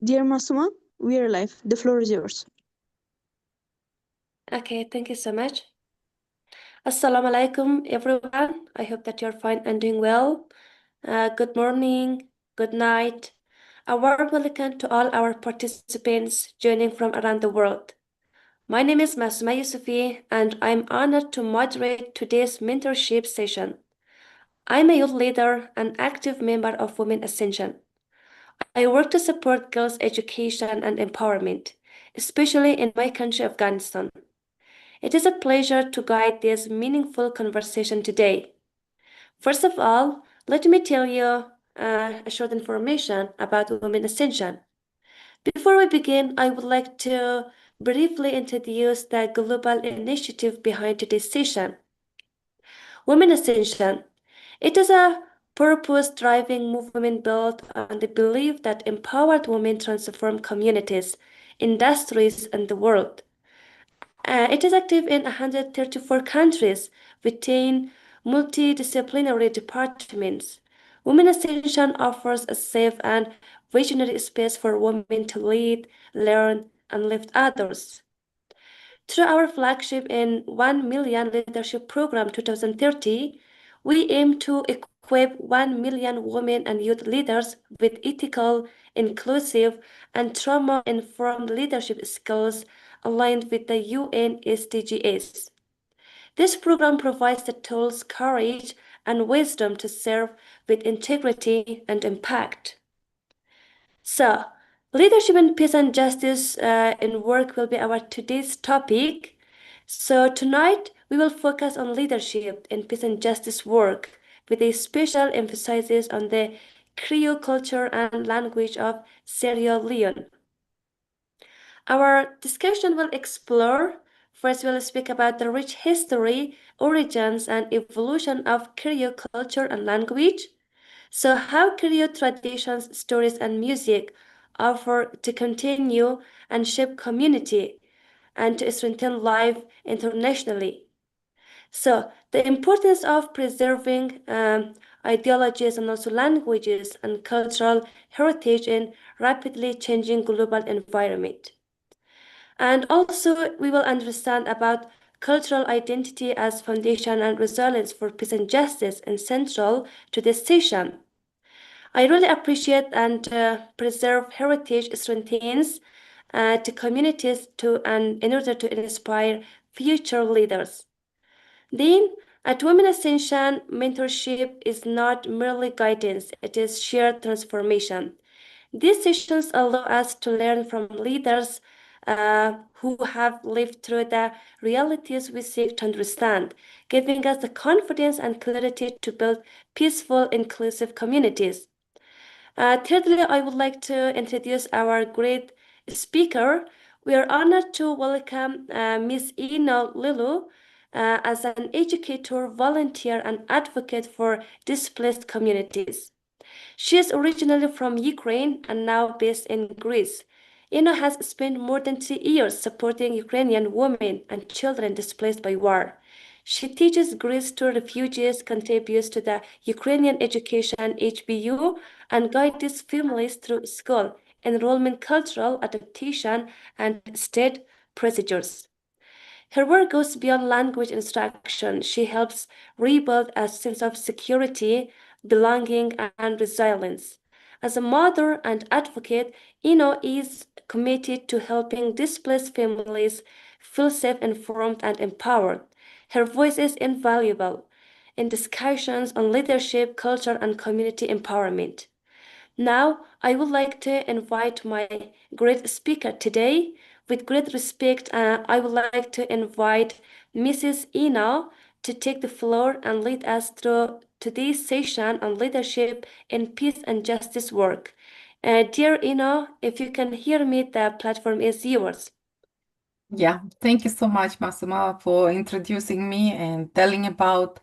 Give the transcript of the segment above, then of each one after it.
Dear Masoma, we are live. The floor is yours. Okay, thank you so much. Assalamu alaikum, everyone. I hope that you're fine and doing well. Good morning, good night. A warm welcome to all our participants joining from around the world. My name is Masoma Yousufi, and I'm honored to moderate today's mentorship session. I'm a youth leader and active member of Women Ascension. I work to support girls' education and empowerment, especially in my country, Afghanistan. It is a pleasure to guide this meaningful conversation today. First of all, let me tell you a short information about Women Ascension. Before we begin, I would like to briefly introduce the global initiative behind today's session. Women Ascension. It is a purpose-driving movement built on the belief that empowered women transform communities, industries, and the world. It is active in 134 countries with 10 multidisciplinary departments. Women Ascension offers a safe and visionary space for women to lead, learn, and lift others. Through our flagship in 1 Million Leadership Program 2030, we aim to equip 1 million women and youth leaders with ethical, inclusive, and trauma-informed leadership skills aligned with the UN SDGs. This program provides the tools, courage, and wisdom to serve with integrity and impact. So, leadership in peace and justice in work will be our today's topic. So tonight we will focus on leadership in peace and justice work with a special emphasis on the Krio culture and language of Sierra Leone. Our discussion will explore. First, we'll speak about the rich history, origins, and evolution of Krio culture and language. So, how Krio traditions, stories, and music offer to continue and shape community and to strengthen life internationally. So, the importance of preserving ideologies and also languages and cultural heritage in rapidly changing global environment. And also, we will understand about cultural identity as foundation and resilience for peace and justice and central to this session. I really appreciate and preserve heritage strengthens to communities and in order to inspire future leaders. Then, at Women Ascension, mentorship is not merely guidance, it is shared transformation. These sessions allow us to learn from leaders who have lived through the realities we seek to understand, giving us the confidence and clarity to build peaceful, inclusive communities. Thirdly, I would like to introduce our great speaker. We are honored to welcome Ms. Ina Lilu as an educator, volunteer, and advocate for displaced communities. She is originally from Ukraine and now based in Greece. Ina has spent more than 2 years supporting Ukrainian women and children displaced by war. She teaches Greece to refugees, contributes to the Ukrainian Education HBU, and guides families through school, enrollment, cultural adaptation, and state procedures. Her work goes beyond language instruction. She helps rebuild a sense of security, belonging, and resilience. As a mother and advocate, Ino is committed to helping displaced families feel safe, informed, and empowered. Her voice is invaluable in discussions on leadership, culture, and community empowerment. Now, I would like to invite my great speaker today. With great respect, I would like to invite Mrs. Ina to take the floor and lead us through today's session on leadership in peace and justice work. Dear Ina, if you can hear me, the platform is yours. Yeah, thank you so much, Masoma, for introducing me and telling about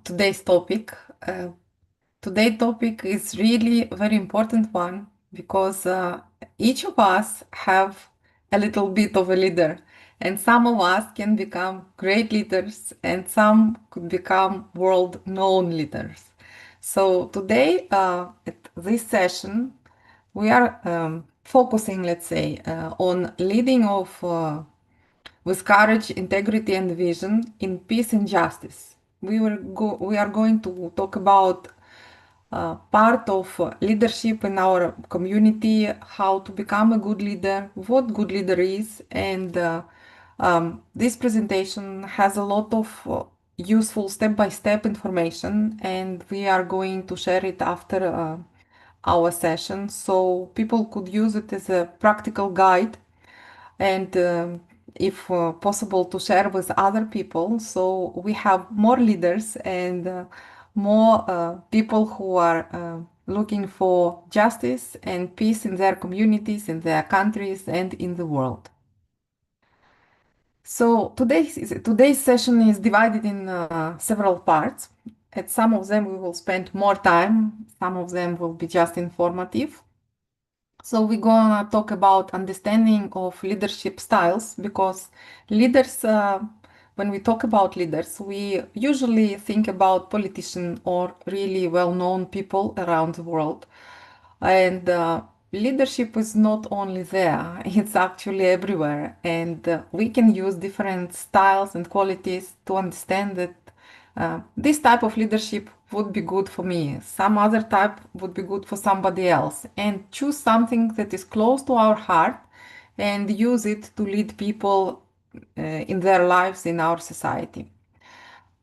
today's topic. Today's topic is really a very important one because each of us have a little bit of a leader, and some of us can become great leaders, and some could become world-known leaders. So today, at this session, we are focusing, let's say, on leading of with courage, integrity, and vision in peace and justice. We are going to talk about part of leadership in our community, how to become a good leader, what good leader is, and this presentation has a lot of useful step-by-step information, and we are going to share it after our session, so people could use it as a practical guide and if possible to share with other people, so we have more leaders and more people who are looking for justice and peace in their communities, in their countries, and in the world. So today's session is divided in several parts. At some of them we will spend more time, some of them will be just informative. So we're gonna talk about understanding of leadership styles, because leaders, when we talk about leaders, we usually think about politicians or really well-known people around the world. And leadership is not only there, it's actually everywhere. And we can use different styles and qualities to understand that this type of leadership would be good for me, some other type would be good for somebody else, and choose something that is close to our heart and use it to lead people in their lives in our society.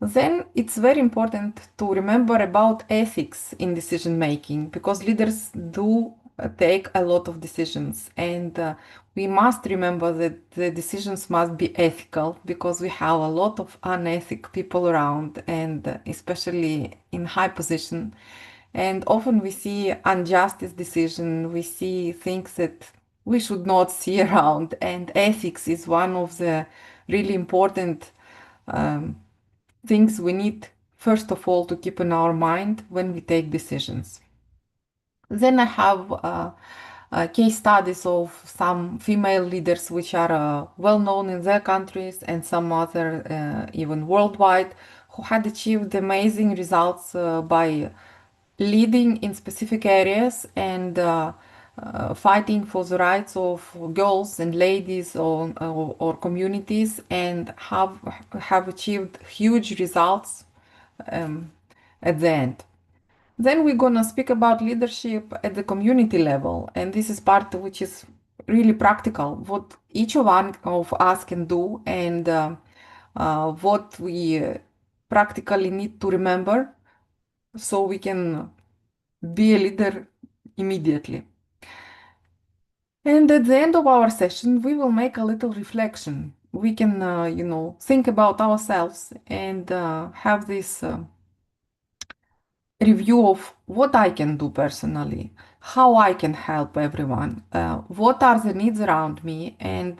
Then it's very important to remember about ethics in decision making, because leaders do take a lot of decisions, and we must remember that the decisions must be ethical, because we have a lot of unethical people around, and especially in high position. And often we see unjust decision, we see things that we should not see around, and ethics is one of the really important things we need, first of all, to keep in our mind when we take decisions. Then I have case studies of some female leaders which are well known in their countries and some other even worldwide, who had achieved amazing results by leading in specific areas and fighting for the rights of girls and ladies or communities, and have achieved huge results at the end. Then we're gonna speak about leadership at the community level, and this is part which is really practical, what each one of us can do, and what we practically need to remember so we can be a leader immediately. And at the end of our session, we will make a little reflection. We can, think about ourselves and have this review of what I can do personally, how I can help everyone, what are the needs around me, and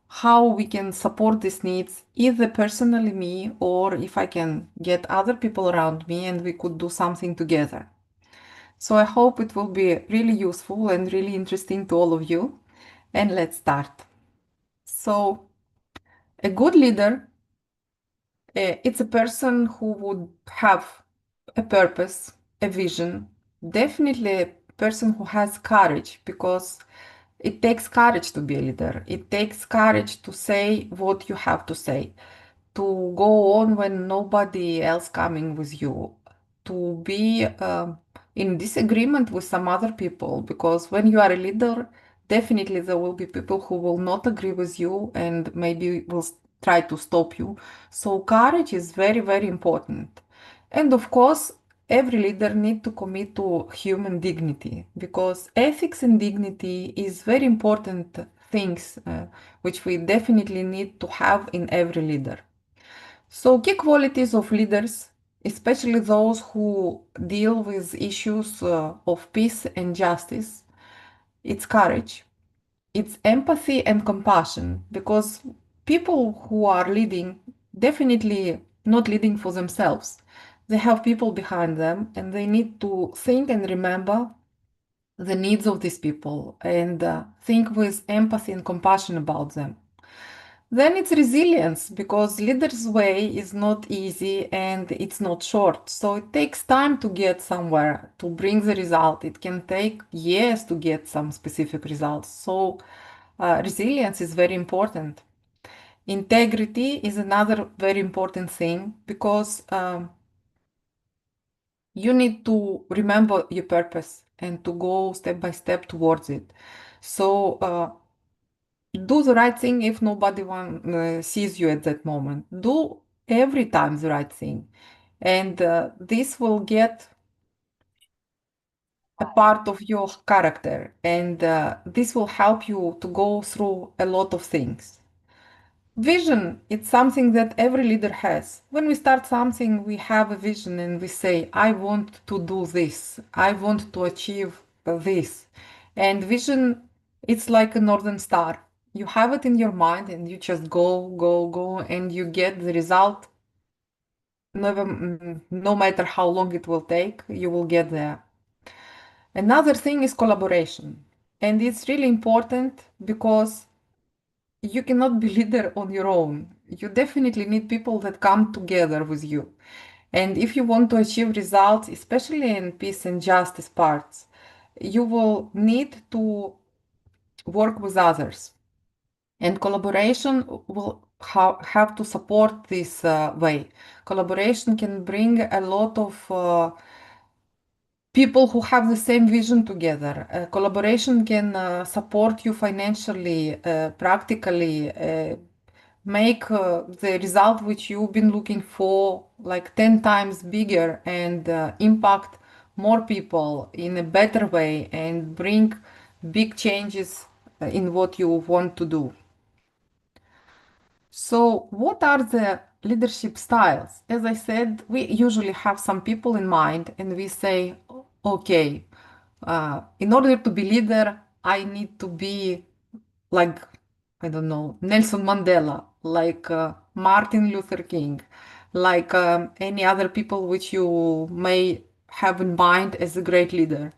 how we can support these needs, either personally me or if I can get other people around me and we could do something together. So I hope it will be really useful and really interesting to all of you. And let's start. So a good leader, it's a person who would have a purpose, a vision, definitely a person who has courage, because it takes courage to be a leader. It takes courage to say what you have to say, to go on when nobody else coming with you, to be in disagreement with some other people, because when you are a leader, definitely there will be people who will not agree with you and maybe will try to stop you. So courage is very, very important. And of course, every leader need to commit to human dignity, because ethics and dignity is very important things which we definitely need to have in every leader. So key qualities of leaders, especially those who deal with issues of peace and justice, it's courage, it's empathy and compassion, because people who are leading definitely not leading for themselves. They have people behind them and they need to think and remember the needs of these people and think with empathy and compassion about them. Then it's resilience because leader's way is not easy and it's not short. So it takes time to get somewhere to bring the result. It can take years to get some specific results. So resilience is very important. Integrity is another very important thing because you need to remember your purpose and to go step by step towards it. So do the right thing if nobody sees you at that moment. Do every time the right thing. And this will get a part of your character. And this will help you to go through a lot of things. Vision, it's something that every leader has. When we start something, we have a vision and we say, I want to do this. I want to achieve this. And vision, it's like a northern star. You have it in your mind and you just go, go, go, and you get the result. No matter how long it will take, you will get there. Another thing is collaboration. And it's really important because you cannot be leader on your own. You definitely need people that come together with you. And if you want to achieve results, especially in peace and justice parts, you will need to work with others. And collaboration will have to support this way. Collaboration can bring a lot of people who have the same vision together. Collaboration can support you financially, practically, make the result which you've been looking for like 10 times bigger and impact more people in a better way and bring big changes in what you want to do. So, what are the leadership styles? As I said, we usually have some people in mind and we say, okay, in order to be leader, I need to be like, I don't know, Nelson Mandela, like Martin Luther King, like any other people which you may have in mind as a great leader.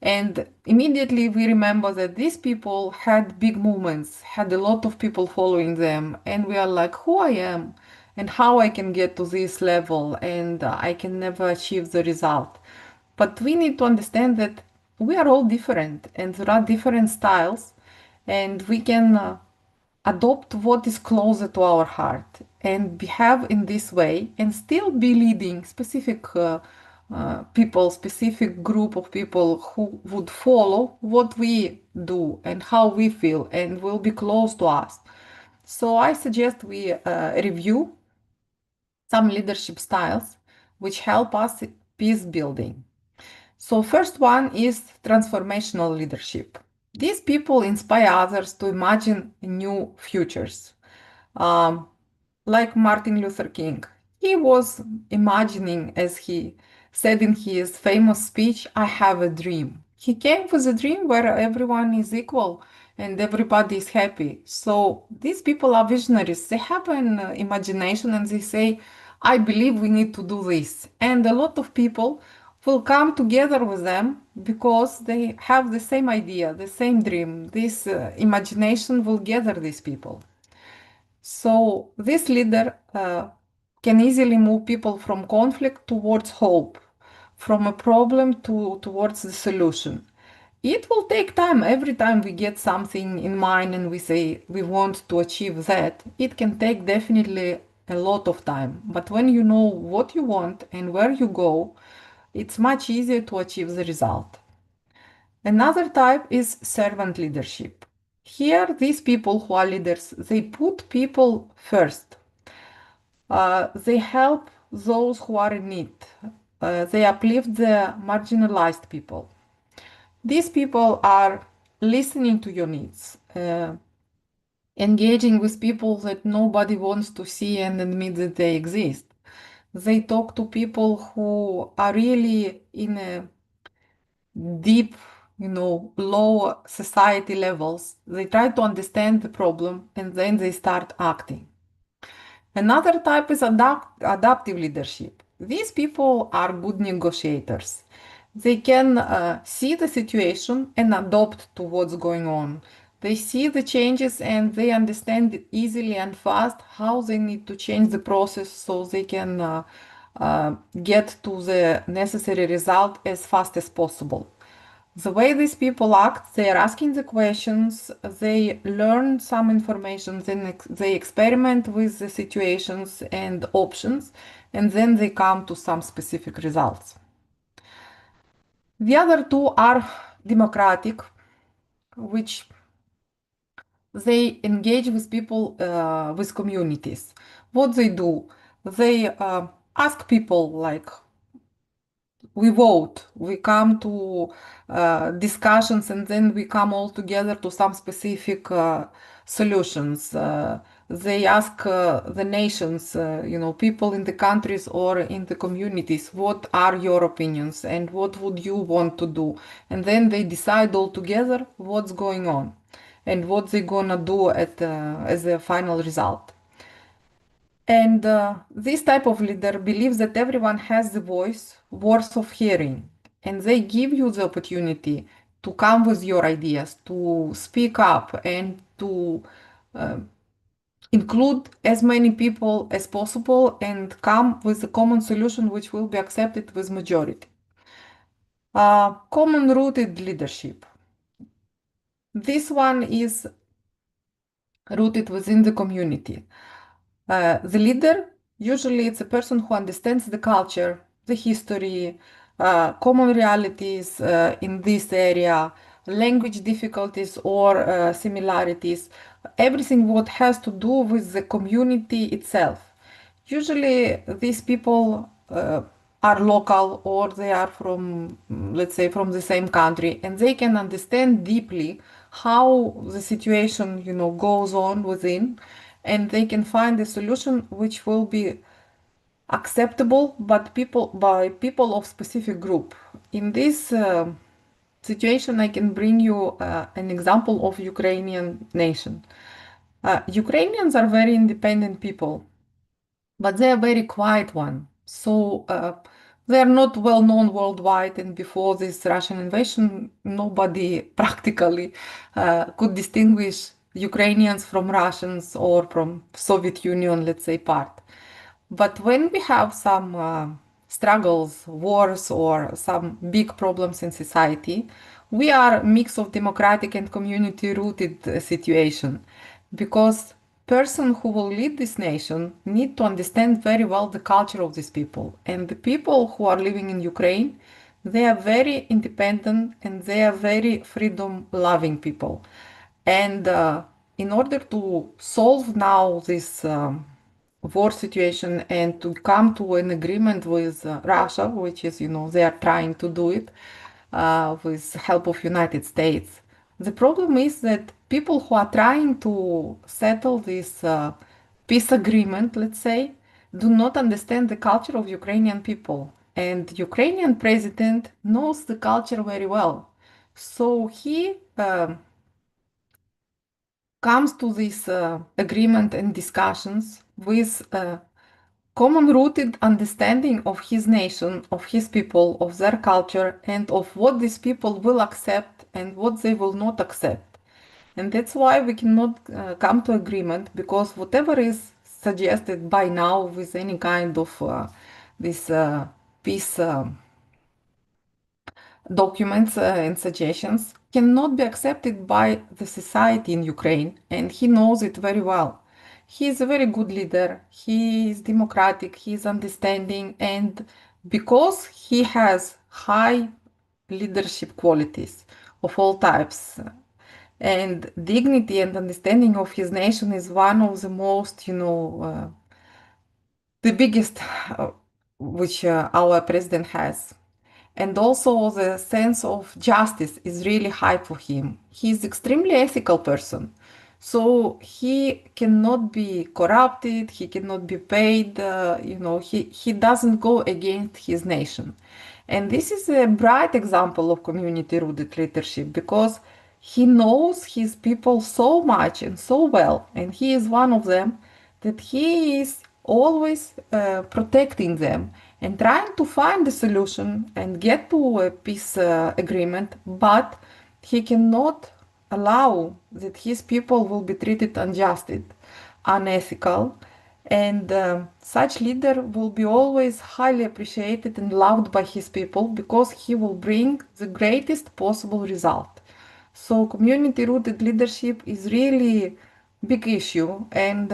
And immediately we remember that these people had big movements, had a lot of people following them, and we are like, who I am and how I can get to this level, and I can never achieve the result. But we need to understand that we are all different and there are different styles, and we can adopt what is closer to our heart and behave in this way and still be leading specific people, specific group of people who would follow what we do and how we feel and will be close to us. So I suggest we review some leadership styles which help us peace building. So first one is transformational leadership. These people inspire others to imagine new futures. Um, like Martin Luther King. He was imagining, as he said in his famous speech, I have a dream. He came with a dream where everyone is equal and everybody is happy. So these people are visionaries. They have an imagination and they say, I believe we need to do this. And a lot of people will come together with them because they have the same idea, the same dream. This imagination will gather these people. So this leader can easily move people from conflict towards hope, from a problem towards the solution. It will take time. Every time we get something in mind and we say we want to achieve that, it can take definitely a lot of time. But when you know what you want and where you go, it's much easier to achieve the result. Another type is servant leadership. Here, these people who are leaders, they put people first. They help those who are in need. They uplift the marginalized people. These people are listening to your needs, engaging with people that nobody wants to see and admit that they exist. They talk to people who are really in a deep, low society levels. They try to understand the problem and then they start acting. Another type is adaptive leadership. These people are good negotiators. They can see the situation and adapt to what's going on. They see the changes and they understand easily and fast how they need to change the process so they can get to the necessary result as fast as possible. The way these people act, they are asking the questions, they learn some information, then they experiment with the situations and options, and then they come to some specific results. The other two are democratic, which they engage with people, with communities. What they do, they ask people like, we vote, we come to discussions, and then we come all together to some specific solutions. They ask the nations, people in the countries or in the communities, what are your opinions and what would you want to do? And then they decide all together what's going on and what they're gonna do as a final result. And this type of leader believes that everyone has the voice worth of hearing, and they give you the opportunity to come with your ideas, to speak up, and to uh, include as many people as possible and come with a common solution which will be accepted with majority. Common rooted leadership. This one is rooted within the community. The leader, usually it's a person who understands the culture, the history, common realities in this area, language difficulties or similarities, everything what has to do with the community itself. Usually these people are local or they are from, let's say, from the same country, and they can understand deeply how the situation, goes on within, and they can find a solution which will be acceptable by people of specific group. In this situation, I can bring you an example of Ukrainian nation. Ukrainians are very independent people, but they are very quiet one. So they are not well known worldwide. And before this Russian invasion, nobody practically could distinguish Ukrainians from Russians or from Soviet Union, let's say, part. But when we have some struggles, wars, or some big problems in society, we are a mix of democratic and community-rooted situation, because person who will lead this nation need to understand very well the culture of these people. And the people who are living in Ukraine, they are very independent and they are very freedom-loving people. And in order to solve now this war situation and to come to an agreement with Russia, which is, they are trying to do it with help of United States. The problem is that people who are trying to settle this peace agreement, let's say, do not understand the culture of Ukrainian people. And Ukrainian president knows the culture very well. So he comes to this agreement and discussions with common rooted understanding of his nation, of his people, of their culture, and of what these people will accept and what they will not accept. And that's why we cannot come to agreement, because whatever is suggested by now with any kind of this peace documents and suggestions cannot be accepted by the society in Ukraine, and he knows it very well. He is a very good leader, he is democratic, he is understanding, and because he has high leadership qualities of all types, and dignity and understanding of his nation is one of the most, the biggest which our president has. And also the sense of justice is really high for him. He's extremely ethical person. So he cannot be corrupted, he cannot be paid, he doesn't go against his nation. And this is a bright example of community-rooted leadership, because he knows his people so much and so well, and he is one of them, that he is always protecting them and trying to find a solution and get to a peace agreement, but he cannot allow that his people will be treated unjust, unethical, and such leader will be always highly appreciated and loved by his people because he will bring the greatest possible result. So community rooted leadership is really big issue, and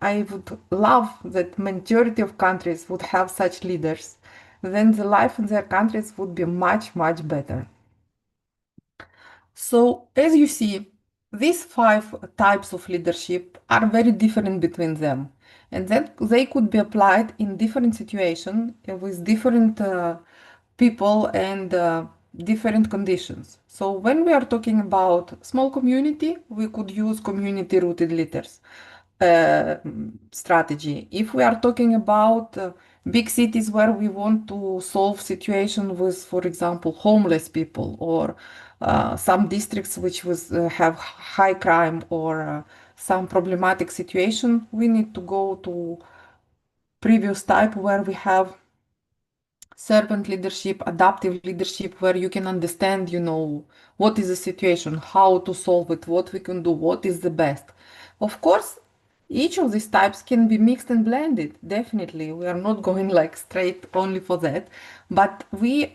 I would love that majority of countries would have such leaders. Then the life in their countries would be much better. So, as you see, these five types of leadership are very different between them, and that they could be applied in different situations with different people and different conditions. So, when we are talking about small community, we could use community-rooted leaders strategy. If we are talking about big cities where we want to solve situation with, for example, homeless people or some districts which have high crime or some problematic situation, we need to go to previous type where we have servant leadership, adaptive leadership, where you can understand, what is the situation, how to solve it, what we can do, what is the best. Of course, each of these types can be mixed and blended. Definitely, we are not going like straight only for that, but we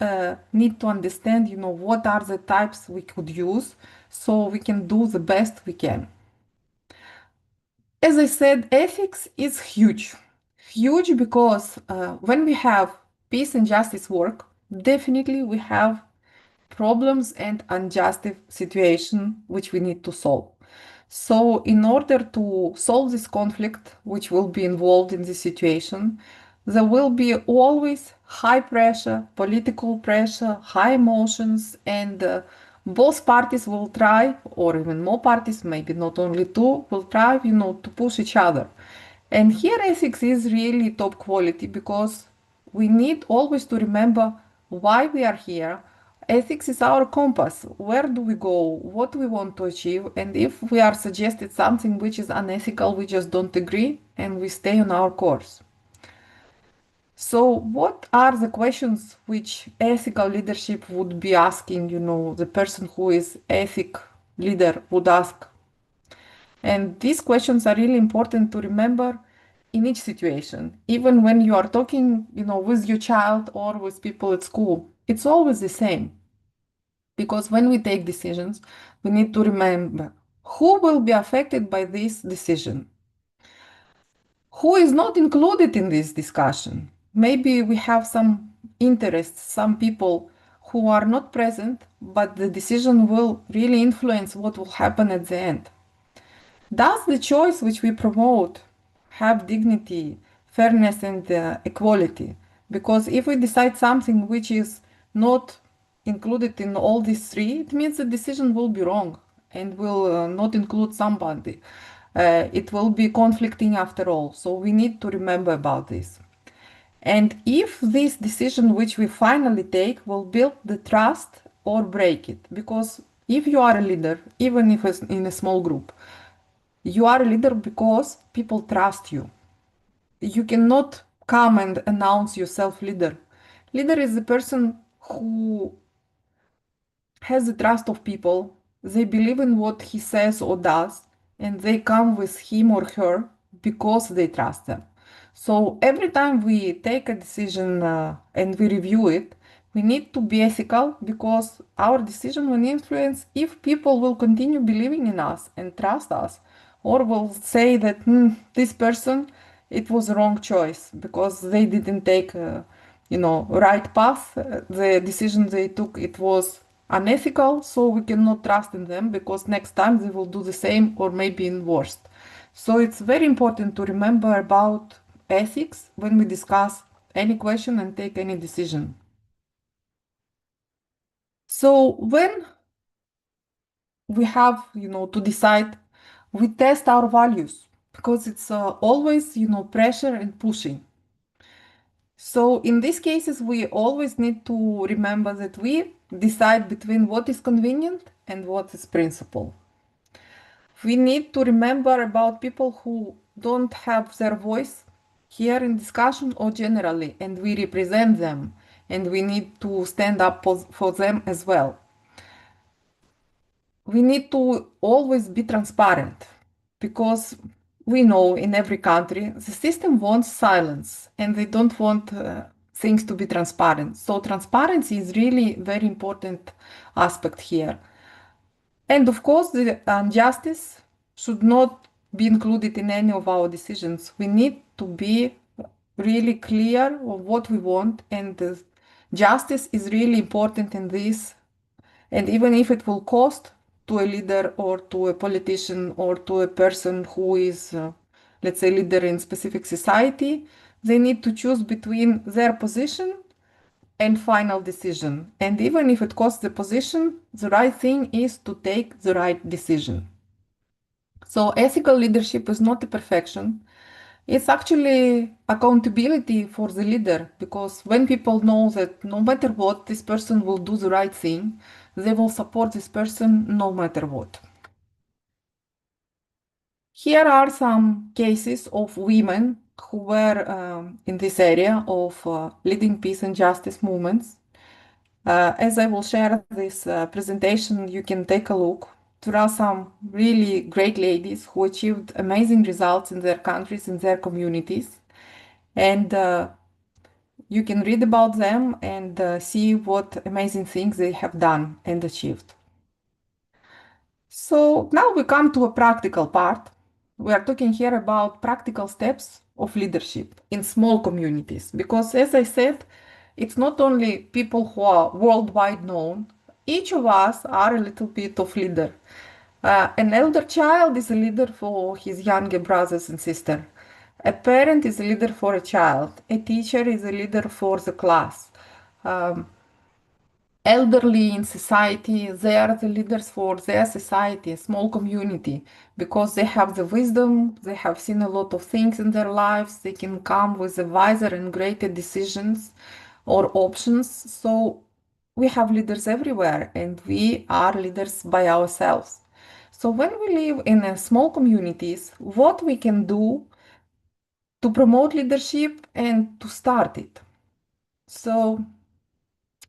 need to understand, what are the types we could use so we can do the best we can. As I said, ethics is huge. Huge because when we have peace and justice work, definitely we have problems and unjust situation which we need to solve. So in order to solve this conflict, which will be involved in this situation, there will be always high pressure, political pressure, high emotions, and both parties will try, or even more parties, maybe not only two, will try, to push each other. And here ethics is really top quality because we need always to remember why we are here. Ethics is our compass. Where do we go? What we want to achieve? And if we are suggested something which is unethical, we just don't agree and we stay on our course. So, what are the questions which ethical leadership would be asking, the person who is ethic leader would ask? And these questions are really important to remember in each situation. Even when you are talking, with your child or with people at school, it's always the same. Because when we take decisions, we need to remember who will be affected by this decision, who is not included in this discussion. Maybe we have some interests, some people who are not present, but the decision will really influence what will happen at the end. Does the choice which we promote have dignity, fairness, and equality? Because if we decide something which is not included in all these three, it means the decision will be wrong and will not include somebody. It will be conflicting after all. So we need to remember about this. And if this decision which we finally take will build the trust or break it, because if you are a leader, even if it's in a small group, you are a leader because people trust you. You cannot come and announce yourself leader. Leader is the person who has the trust of people. They believe in what he says or does, and they come with him or her because they trust them. So every time we take a decision and we review it, we need to be ethical because our decision will influence if people will continue believing in us and trust us, or will say that this person it was a wrong choice because they didn't take right path. The decision they took it was unethical, so we cannot trust in them because next time they will do the same or maybe in worst. So it's very important to remember about ethics when we discuss any question and take any decision. So when we have, to decide, we test our values because it's always, pressure and pushing. So in these cases, we always need to remember that we decide between what is convenient and what is principle. We need to remember about people who don't have their voice here in discussion or generally, and we represent them, and we need to stand up for them as well. we need to always be transparent because we know in every country the system wants silence and they don't want things to be transparent. So transparency is really very important aspect here. And of course, the injustice should not be included in any of our decisions. We need to be really clear of what we want, and justice is really important in this. And even if it will cost to a leader or to a politician or to a person who is, let's say, leader in specific society, they need to choose between their position and final decision. And even if it costs the position, the right thing is to take the right decision. So ethical leadership is not a perfection. It's actually accountability for the leader because when people know that no matter what, this person will do the right thing, they will support this person no matter what. Here are some cases of women who were in this area of leading peace and justice movements. As I will share this presentation, you can take a look. There are some really great ladies who achieved amazing results in their countries, in their communities. And you can read about them and see what amazing things they have done and achieved. So now we come to a practical part. We are talking here about practical steps of leadership in small communities because, as I said, it's not only people who are worldwide known. Each of us are a little bit of leader. An elder child is a leader for his younger brothers and sisters. A parent is a leader for a child. A teacher is a leader for the class. Um, Elderly in society, they are the leaders for their society, a small community, because they have the wisdom, they have seen a lot of things in their lives, they can come with a wiser and greater decisions or options. So we have leaders everywhere and we are leaders by ourselves. So when we live in a small communities, what we can do to promote leadership and to start it. So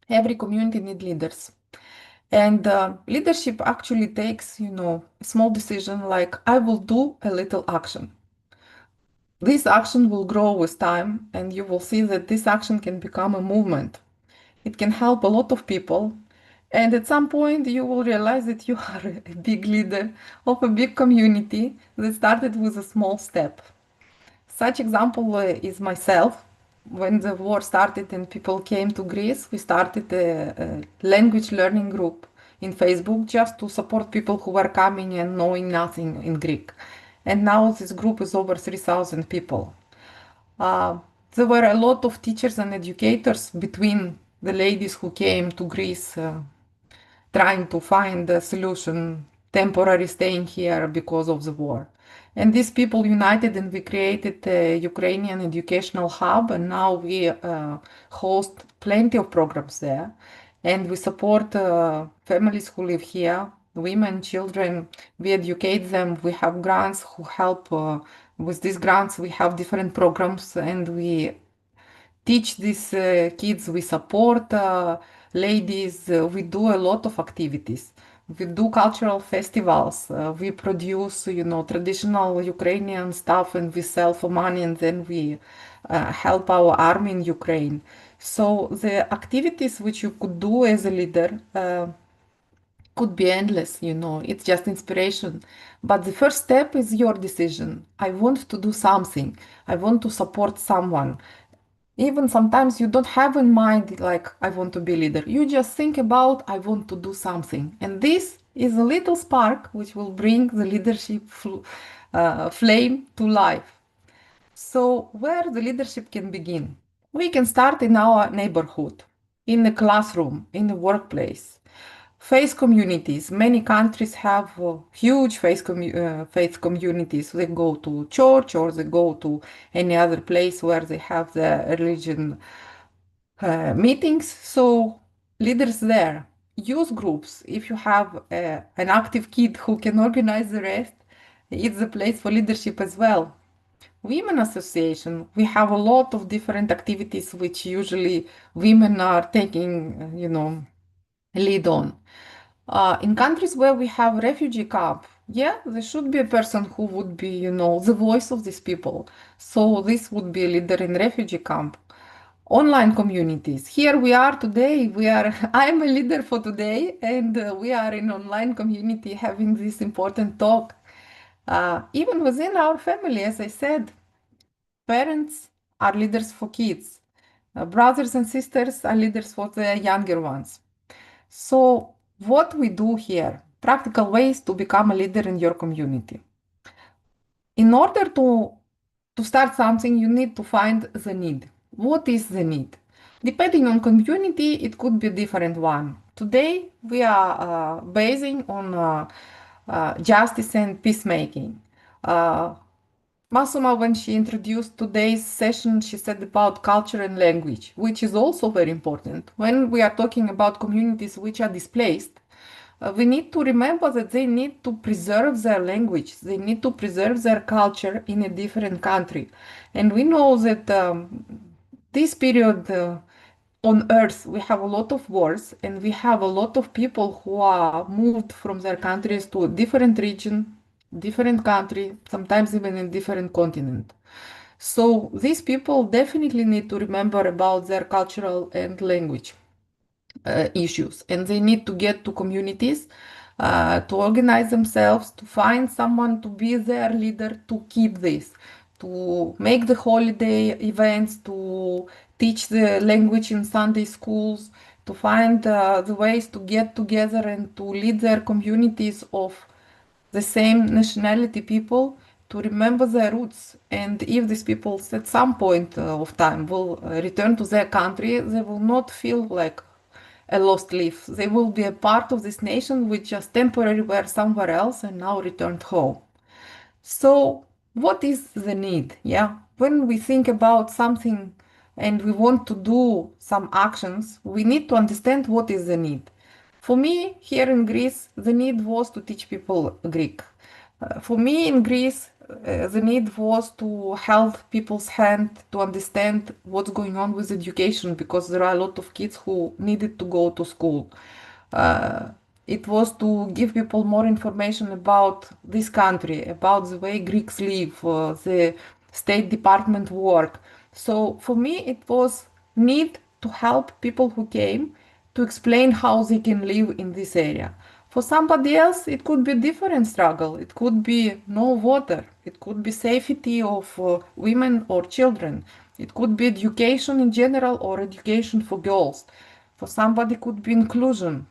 every community needs leaders. And leadership actually takes, a small decision like I will do a little action. This action will grow with time, and you will see that this action can become a movement. It can help a lot of people. And at some point, you will realize that you are a big leader of a big community that started with a small step. Such example is myself. When the war started and people came to Greece, we started a language learning group in Facebook just to support people who were coming and knowing nothing in Greek. And now this group is over 3,000 people. There were a lot of teachers and educators between the ladies who came to Greece trying to find a solution, temporary staying here because of the war. And these people united and we created a Ukrainian educational hub, and now we host plenty of programs there. And we support families who live here, women, children. We educate them. We have grants who help. With these grants, we have different programs, and we teach these kids, we support ladies, we do a lot of activities. We do cultural festivals, we produce, traditional Ukrainian stuff and we sell for money and then we help our army in Ukraine. So the activities which you could do as a leader could be endless, it's just inspiration. But the first step is your decision. I want to do something. I want to support someone. Even sometimes you don't have in mind, like, I want to be leader. You just think about, I want to do something. And this is a little spark which will bring the leadership flame to life. So, where the leadership can begin? We can start in our neighborhood, in the classroom, in the workplace. Faith communities. Many countries have huge faith communities. They go to church or they go to any other place where they have the religion meetings. So leaders there, youth groups. If you have an active kid who can organize the rest, it's a place for leadership as well. Women association, we have a lot of different activities which usually women are taking, lead on. In countries where we have refugee camp, yeah, there should be a person who would be, the voice of these people. So this would be a leader in refugee camp. Online communities. Here we are today. I'm a leader for today, and we are in online community having this important talk. Even within our family, as I said, parents are leaders for kids. Brothers and sisters are leaders for the younger ones. So, what we do here, practical ways to become a leader in your community. In order to start something, you need to find the need. What is the need? Depending on community, it could be a different one. Today, we are basing on justice and peacemaking. Uh, Masoma, when she introduced today's session, she said about culture and language, which is also very important. When we are talking about communities which are displaced, we need to remember that they need to preserve their language, they need to preserve their culture in a different country. And we know that this period on earth, we have a lot of wars and we have a lot of people who are moved from their countries to a different region, different country, sometimes even in different continent. So these people definitely need to remember about their cultural and language issues, and they need to get to communities to organize themselves, to find someone to be their leader, to keep this, to make the holiday events, to teach the language in Sunday schools, to find the ways to get together and to lead their communities of the same nationality people, to remember their roots. And if these people at some point of time will return to their country, they will not feel like a lost leaf. They will be a part of this nation which just temporarily were somewhere else and now returned home. So, what is the need? Yeah, when we think about something and we want to do some actions, we need to understand what is the need. For me, here in Greece, the need was to teach people Greek. For me in Greece, the need was to help people's hand to understand what's going on with education because there are a lot of kids who needed to go to school. Uh, it was to give people more information about this country, about the way Greeks live, the State Department work. So for me, it was need to help people who came to explain how they can live in this area. For somebody else, it could be a different struggle. It could be no water. It could be safety of women or children. It could be education in general or education for girls. For somebody, could be inclusion.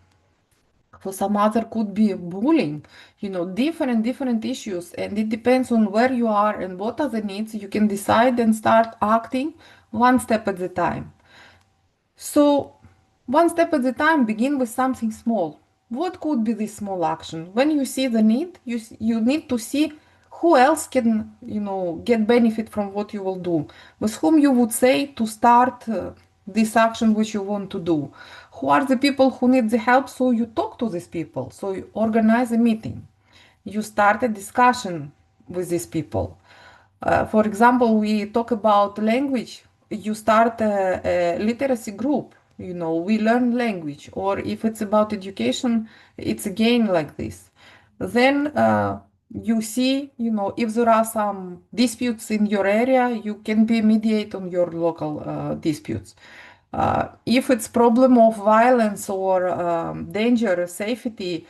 For some other, could be bullying. Different issues, and it depends on where you are and what are the needs. You can decide and start acting one step at a time. So, one step at a time, begin with something small. What could be this small action? When you see the need, you need to see who else can, get benefit from what you will do. With whom you would say to start this action which you want to do. Who are the people who need the help? So you talk to these people. So you organize a meeting. You start a discussion with these people. For example, we talk about language. You start a literacy group. We learn language. Or if it's about education, it's again like this. Then you see, if there are some disputes in your area, you can be mediate on your local disputes. If it's problem of violence or danger, safety,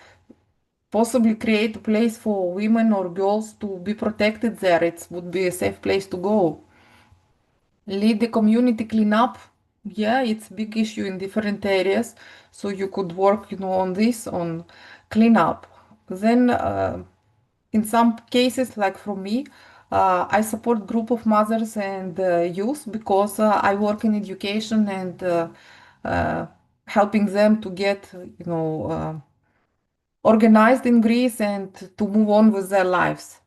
possibly create a place for women or girls to be protected there. It would be a safe place to go. Lead the community cleanup. Yeah, it's a big issue in different areas. So you could work, on this, on cleanup. Then, in some cases, like from me, I support group of mothers and youth because I work in education and helping them to get, organized in Greece and to move on with their lives.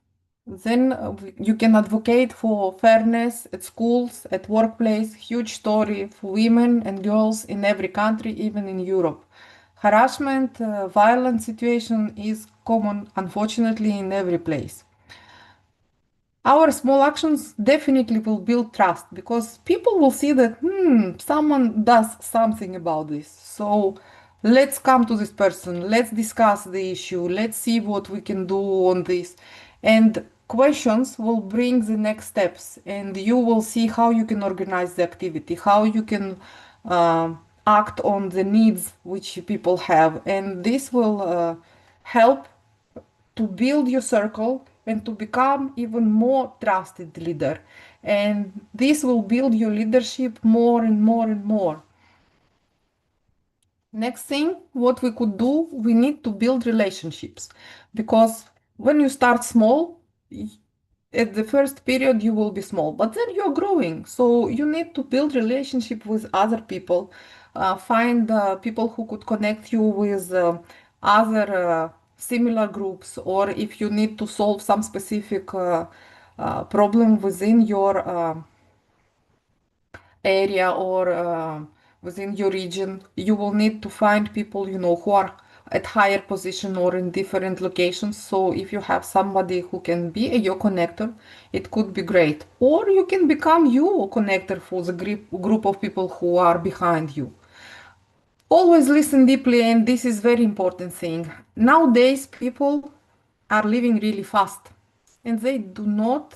Then you can advocate for fairness at schools, at workplace, huge story for women and girls in every country, even in Europe. Harassment, violent situation is common, unfortunately, in every place. Our small actions definitely will build trust because people will see that someone does something about this. So let's come to this person, let's discuss the issue, let's see what we can do on this. And questions will bring the next steps, and you will see how you can organize the activity, how you can act on the needs which people have. And this will help to build your circle and to become even more trusted leader. And this will build your leadership more and more and more. Next thing, what we could do, we need to build relationships, because when you start small, at the first period you will be small, but then you're growing. So you need to build relationship with other people, find people who could connect you with other similar groups, or if you need to solve some specific problem within your area or within your region, you will need to find people, who are at higher position or in different locations. So if you have somebody who can be your connector, it could be great. Or you can become you a connector for the group of people who are behind you. Always listen deeply, and this is very important thing. Nowadays, people are living really fast, and they do not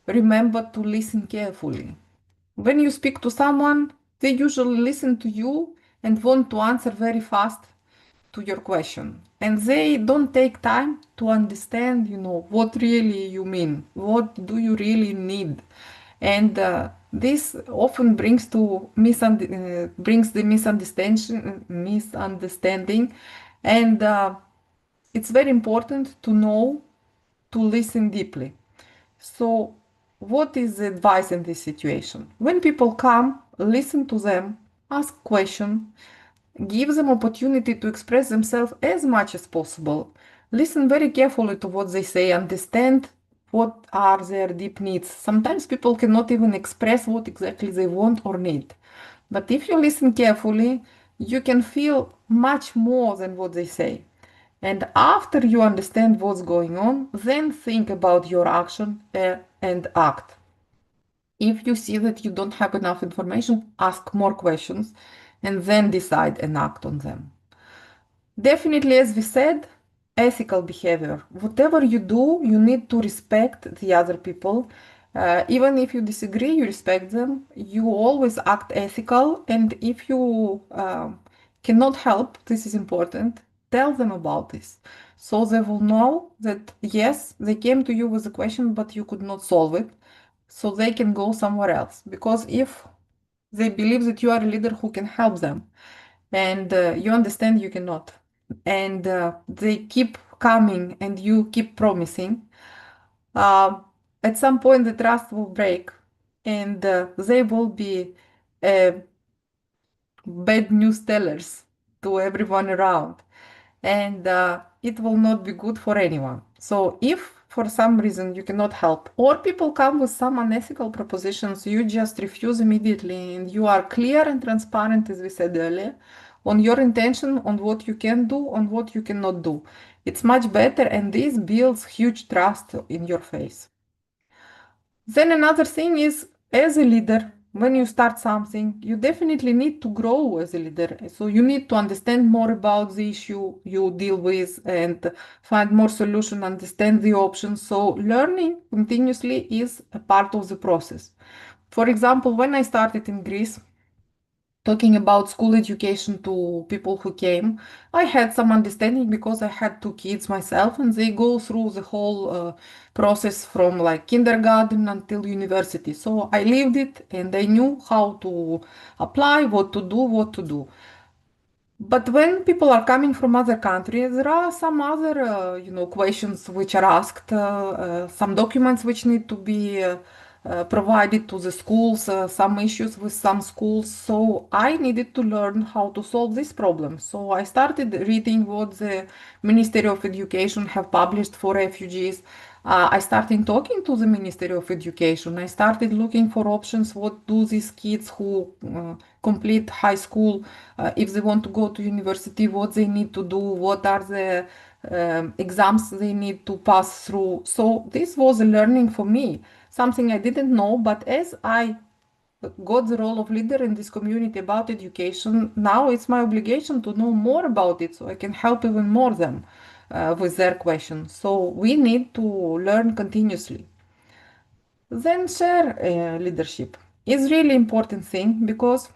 remember to listen carefully. When you speak to someone, they usually listen to you and want to answer very fast to your question. And they don't take time to understand, what really you mean, what do you really need. And this often brings the misunderstanding. And it's very important to know to listen deeply. So, what is the advice in this situation? When people come, listen to them, ask questions, give them opportunity to express themselves as much as possible. Listen very carefully to what they say, understand what are their deep needs. Sometimes people cannot even express what exactly they want or need. But if you listen carefully, you can feel much more than what they say. And after you understand what's going on, then think about your action and act. If you see that you don't have enough information, ask more questions and then decide and act on them. Definitely, as we said, ethical behavior. Whatever you do, you need to respect the other people. Even if you disagree, you respect them. You always act ethical. And if you cannot help, this is important, tell them about this. So they will know that, yes, they came to you with a question, but you could not solve it. So they can go somewhere else. Because if they believe that you are a leader who can help them, and you understand you cannot, and they keep coming and you keep promising, uh, at some point the trust will break, and they will be uh, bad news tellers to everyone around, and it will not be good for anyone. So if for some reason you cannot help, or people come with some unethical propositions, you just refuse immediately, and you are clear and transparent, as we said earlier, on your intention, on what you can do, on what you cannot do. It's much better, and this builds huge trust in your face. Then another thing is, as a leader, when you start something, you definitely need to grow as a leader. So you need to understand more about the issue you deal with and find more solution, understand the options. So learning continuously is a part of the process. For example, when I started in Greece, talking about school education to people who came, I had some understanding because I had two kids myself, and they go through the whole process from like kindergarten until university. So I lived it and I knew how to apply, what to do, what to do. But when people are coming from other countries, there are some other, questions which are asked, some documents which need to be provided to the schools, some issues with some schools. So I needed to learn how to solve this problem. So I started reading what the Ministry of Education have published for refugees. I started talking to the Ministry of Education. I started looking for options. What do these kids who complete high school, if they want to go to university, what they need to do, what are the exams they need to pass through. So this was a learning for me, something I didn't know, but as I got the role of leader in this community about education. Now it's my obligation to know more about it so I can help even more them with their questions. So we need to learn continuously. Then share leadership is really important thing because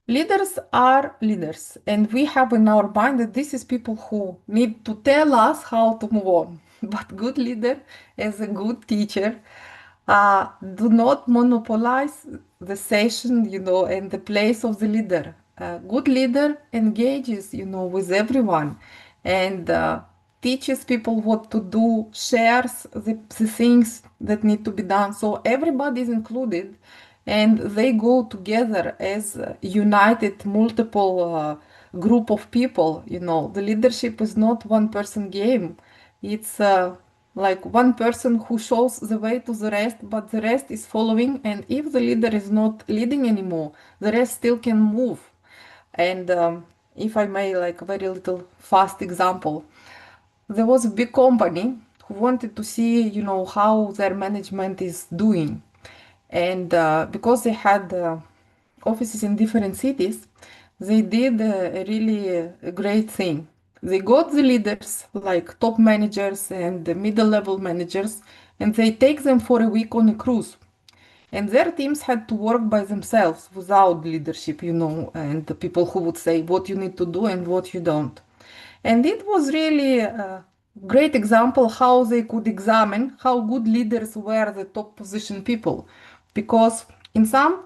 leaders are leaders, and we have in our mind that this is people who need to tell us how to move on. But good leader, as a good teacher, do not monopolize the session, and the place of the leader. A good leader engages, with everyone, and teaches people what to do, shares the things that need to be done. So everybody is included and they go together as a united multiple group of people. The leadership is not one person game. It's like one person who shows the way to the rest, but the rest is following, and if the leader is not leading anymore, the rest still can move. And if I may, like a very little fast example, there was a big company who wanted to see, how their management is doing. And because they had offices in different cities, they did a really great thing. They got the leaders, like top managers and the middle level managers, and they take them for a week on a cruise. And their teams had to work by themselves without leadership, and the people who would say what you need to do and what you don't. And it was really a great example how they could examine how good leaders were the top position people. Because in some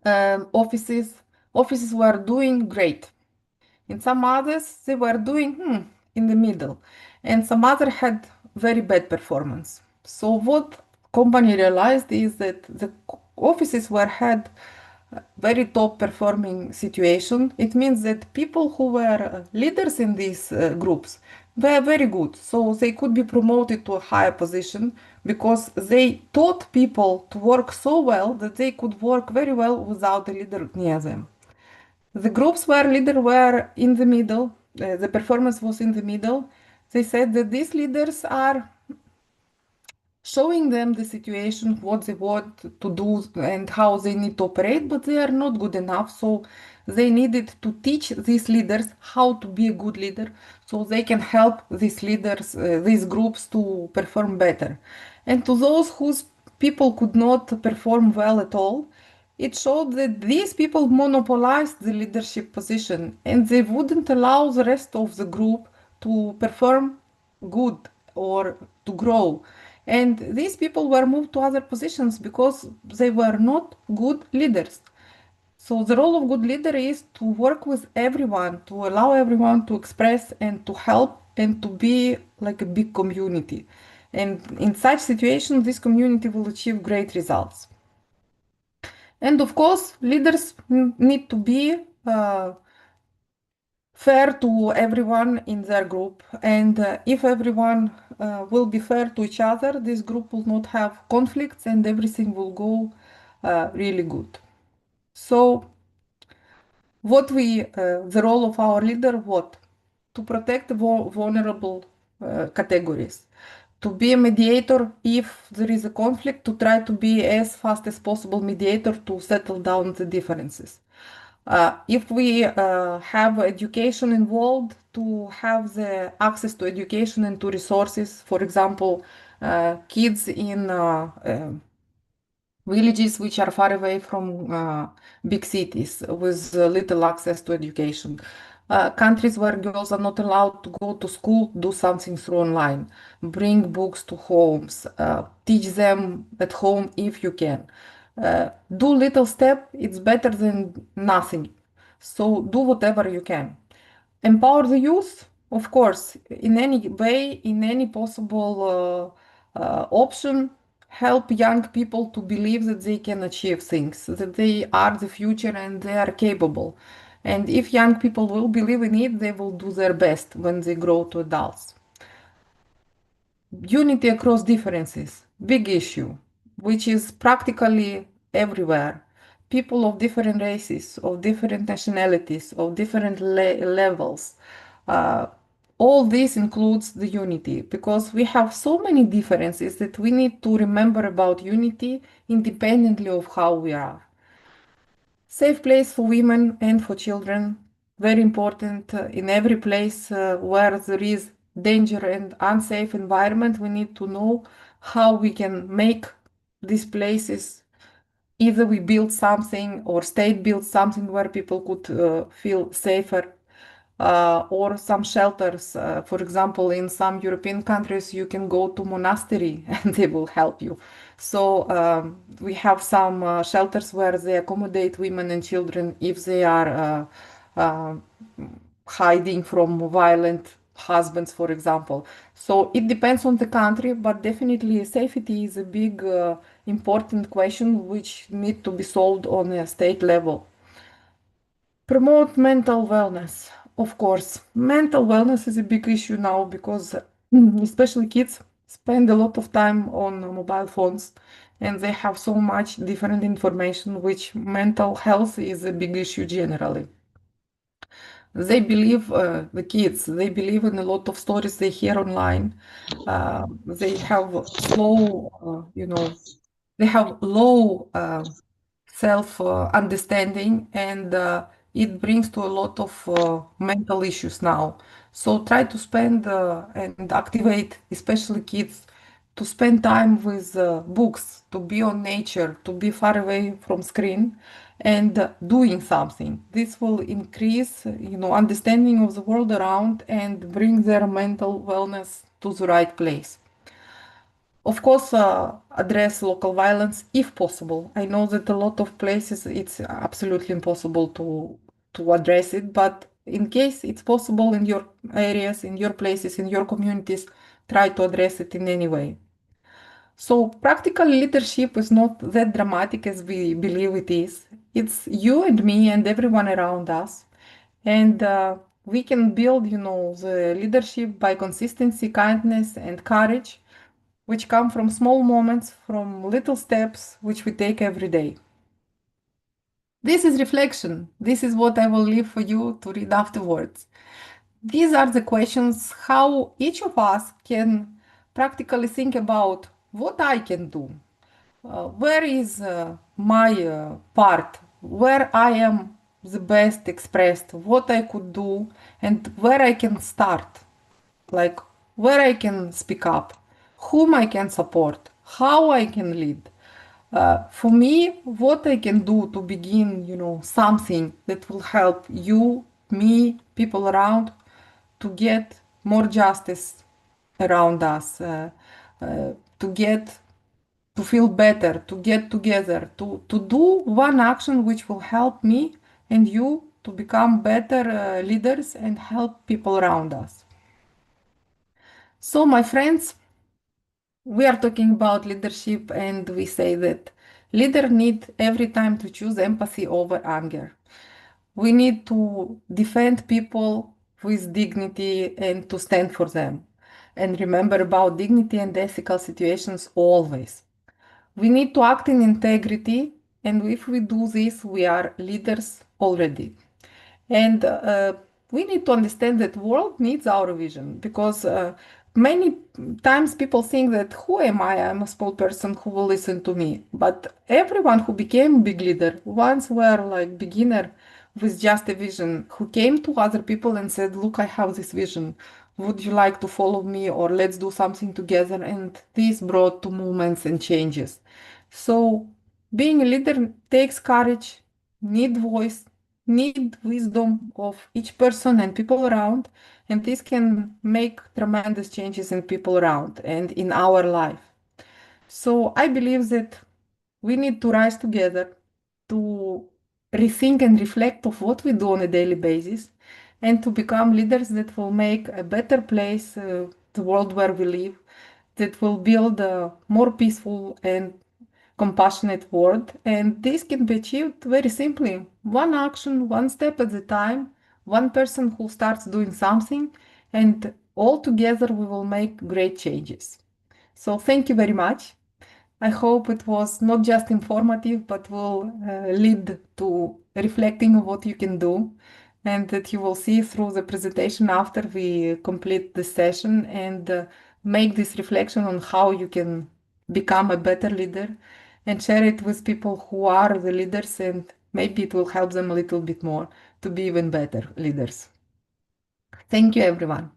offices were doing great. In some others, they were doing in the middle. And some other had very bad performance. So what company realized is that the offices were had very top performing situation. It means that people who were leaders in these groups were very good. So they could be promoted to a higher position because they taught people to work so well that they could work very well without a leader near them. The groups where leaders were in the middle, the performance was in the middle. They said that these leaders are showing them the situation, what they want to do and how they need to operate, but they are not good enough. So they needed to teach these leaders how to be a good leader so they can help these leaders, these groups to perform better. And to those whose people could not perform well at all, it showed that these people monopolized the leadership position and they wouldn't allow the rest of the group to perform good or to grow. And these people were moved to other positions because they were not good leaders. So the role of good leader is to work with everyone, to allow everyone to express and to help and to be like a big community. And in such situations, this community will achieve great results. And of course, leaders need to be fair to everyone in their group. And if everyone will be fair to each other, this group will not have conflicts and everything will go really good. So, the role of our leader, what? To protect vulnerable categories, to be a mediator if there is a conflict, to try to be as fast as possible mediator to settle down the differences. If we have education involved, to have the access to education and to resources, for example, kids in villages which are far away from big cities with little access to education. Countries where girls are not allowed to go to school, do something through online, bring books to homes, teach them at home if you can. Do little step, it's better than nothing. So do whatever you can. Empower the youth, of course, in any way, in any possible option. Help young people to believe that they can achieve things, that they are the future and they are capable. And if young people will believe in it, they will do their best when they grow to adults. Unity across differences, big issue, which is practically everywhere. People of different races, of different nationalities, of different levels, all this includes the unity because we have so many differences that we need to remember about unity independently of how we are. Safe place for women and for children, very important. In every place where there is danger and unsafe environment, we need to know how we can make these places. Either we build something or state builds something where people could feel safer, or some shelters. For example, in some European countries, you can go to monastery and they will help you. So we have some shelters where they accommodate women and children if they are hiding from violent husbands, for example. So it depends on the country, but definitely safety is a big, important question which need to be solved on a state level. Promote mental wellness. Of course, mental wellness is a big issue now because especially kids spend a lot of time on mobile phones and they have so much different information, which mental health is a big issue generally. They believe, the kids, they believe in a lot of stories they hear online. They have they have low self understanding, and it brings to a lot of mental issues now. So try to spend and activate, especially kids, to spend time with books, to be on nature, to be far away from screen, and doing something. This will increase, understanding of the world around and bring their mental wellness to the right place. Of course, address local violence if possible. I know that a lot of places it's absolutely impossible to address it, but in case it's possible in your areas, in your places, in your communities, try to address it in any way. So practical leadership is not that dramatic as we believe it is. It's you and me and everyone around us. And we can build, the leadership by consistency, kindness, and courage, which come from small moments, from little steps, which we take every day. This is reflection. This is what I will leave for you to read afterwards. These are the questions how each of us can practically think about what I can do. Where is my part? Where I am the best expressed? What I could do and where I can start? Like where I can speak up, whom I can support, how I can lead. For me, what I can do to begin, something that will help you, me, people around to get more justice around us, to get to feel better, to get together, to do one action which will help me and you to become better leaders and help people around us. So, my friends, we are talking about leadership, and we say that leader need every time to choose empathy over anger. We need to defend people with dignity and to stand for them. And remember about dignity and ethical situations always. We need to act in integrity, and if we do this, we are leaders already. And we need to understand that world needs our vision because many times people think that who am I? I'm a small person who will listen to me. But everyone who became big leader once were like beginner with just a vision who came to other people and said, look, I have this vision. Would you like to follow me or let's do something together? And this brought to movements and changes. So being a leader takes courage, need voice, need wisdom of each person and people around, and this can make tremendous changes in people around and in our life. So I believe that we need to rise together to rethink and reflect of what we do on a daily basis and to become leaders that will make a better place, the world where we live, that will build a more peaceful and compassionate world. And this can be achieved very simply. One action, one step at a time, one person who starts doing something, and all together we will make great changes. So thank you very much. I hope it was not just informative, but will lead to reflecting on what you can do. and that you will see through the presentation after we complete the session, and make this reflection on how you can become a better leader and share it with people who are the leaders, and maybe it will help them a little bit more to be even better leaders. Thank you, everyone.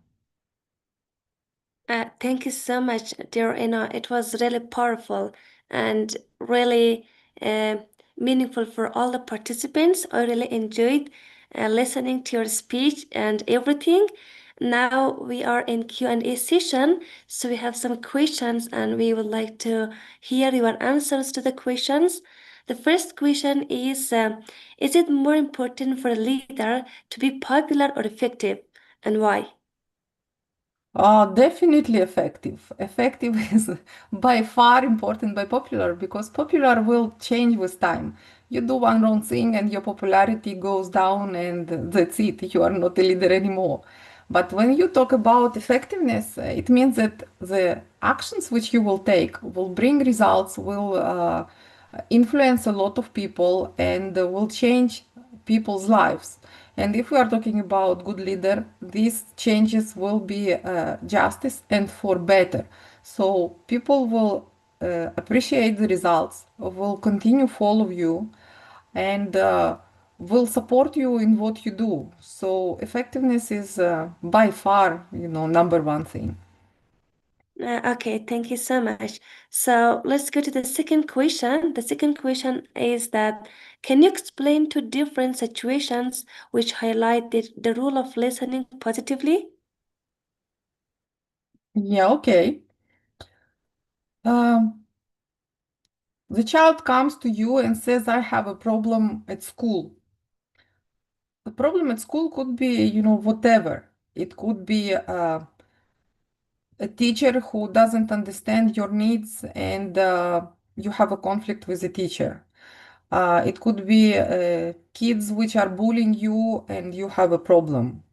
Thank you so much, dear Ina. It was really powerful and really uh, meaningful for all the participants. I really enjoyed listening to your speech and everything. Now we are in Q&A session, so we have some questions and we would like to hear your answers to the questions. The first question is it more important for a leader to be popular or effective, and why? Definitely effective. Effective is by far important by popular, because popular will change with time. You do one wrong thing and your popularity goes down, and that's it. You are not a leader anymore. But when you talk about effectiveness, it means that the actions which you will take will bring results, will influence a lot of people, and will change people's lives. And if we are talking about good leader, these changes will be justice and for better. So people will appreciate the results, will continue follow you, and will support you in what you do. So effectiveness is by far, number one thing. Okay, thank you so much. So let's go to the second question. The second question is that can you explain two different situations which highlight the role of listening positively? Yeah, okay. Um, the child comes to you and says, I have a problem at school. The problem at school could be, whatever. It could be a teacher who doesn't understand your needs, and you have a conflict with the teacher. It could be kids which are bullying you and you have a problem.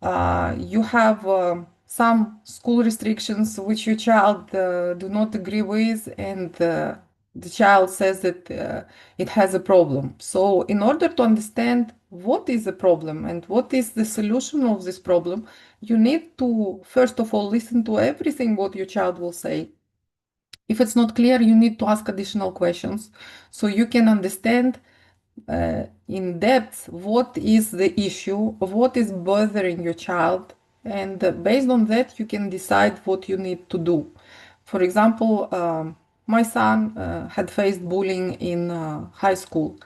You have some school restrictions which your child do not agree with, and the child says that it has a problem. So in order to understand what is the problem and what is the solution of this problem, you need to first of all listen to everything what your child will say. If it's not clear, you need to ask additional questions so you can understand in depth what is the issue, what is bothering your child, and based on that, you can decide what you need to do. For example, my son had faced bullying in high school,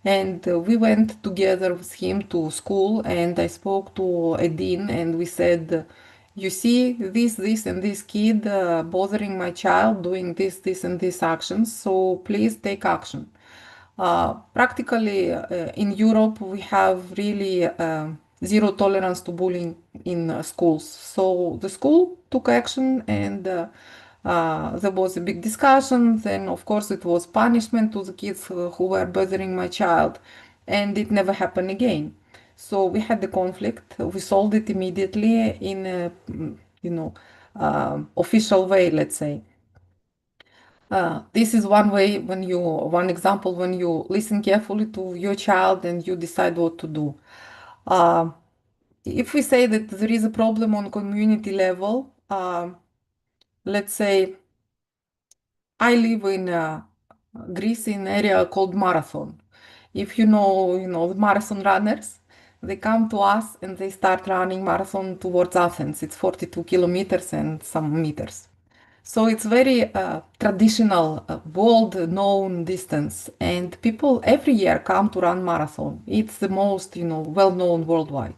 and we went together with him to school, and I spoke to a dean, and we said, you see this, and this kid bothering my child, doing this, and this actions, so please take action. Practically, in Europe, we have really zero tolerance to bullying in schools. So the school took action, and there was a big discussion. Then, of course, it was punishment to the kids who were bothering my child, and it never happened again. So we had the conflict. We solved it immediately in a, official way, let's say. This is one example when you listen carefully to your child and you decide what to do. Uh, if we say that there is a problem on community level, let's say I live in Greece in an area called Marathon. If the marathon runners, they come to us and they start running marathon towards Athens. It's 42 kilometers and some meters. So it's very traditional, world-known distance, and people every year come to run marathon. It's the most, well-known worldwide.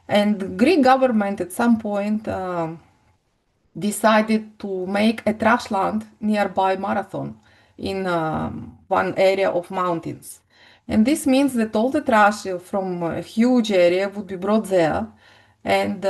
And Greek government at some point decided to make a trash land nearby marathon in one area of mountains. And this means that all the trash from a huge area would be brought there, and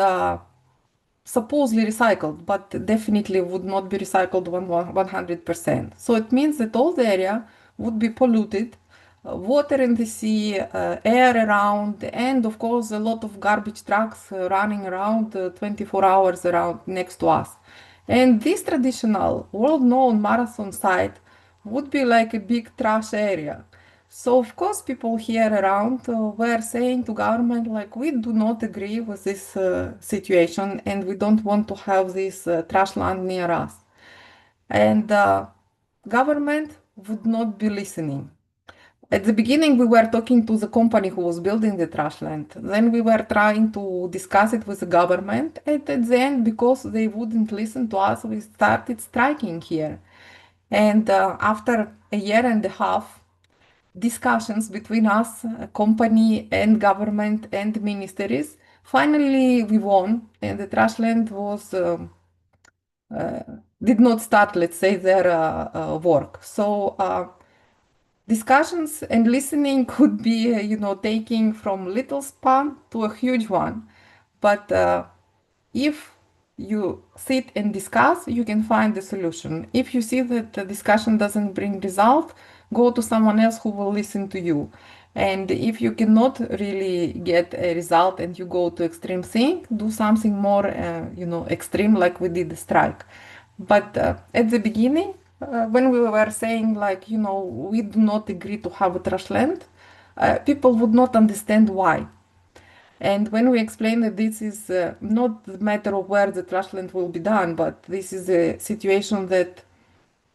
supposedly recycled, but definitely would not be recycled 100%. So it means that all the area would be polluted, water in the sea, air around, and of course a lot of garbage trucks running around 24 hours around next to us. And this traditional world-known marathon site would be like a big trash area. So of course, people here around were saying to government like, we do not agree with this situation, and we don't want to have this trash land near us. And government would not be listening. At the beginning, we were talking to the company who was building the trash land. Then we were trying to discuss it with the government. And at the end, because they wouldn't listen to us, we started striking here. And after a year and a half, discussions between us, company and government and ministries, finally we won, and the trash land was uh, did not start, let's say, their work. So discussions and listening could be, taking from little span to a huge one. But if you sit and discuss, you can find the solution. If you see that the discussion doesn't bring result, go to someone else who will listen to you. And if you cannot really get a result and you go to extreme thing, do something more, extreme, like we did the strike. But at the beginning, when we were saying like, we do not agree to have a trash land, people would not understand why. And when we explain that this is not the matter of where the trash land will be done, but this is a situation that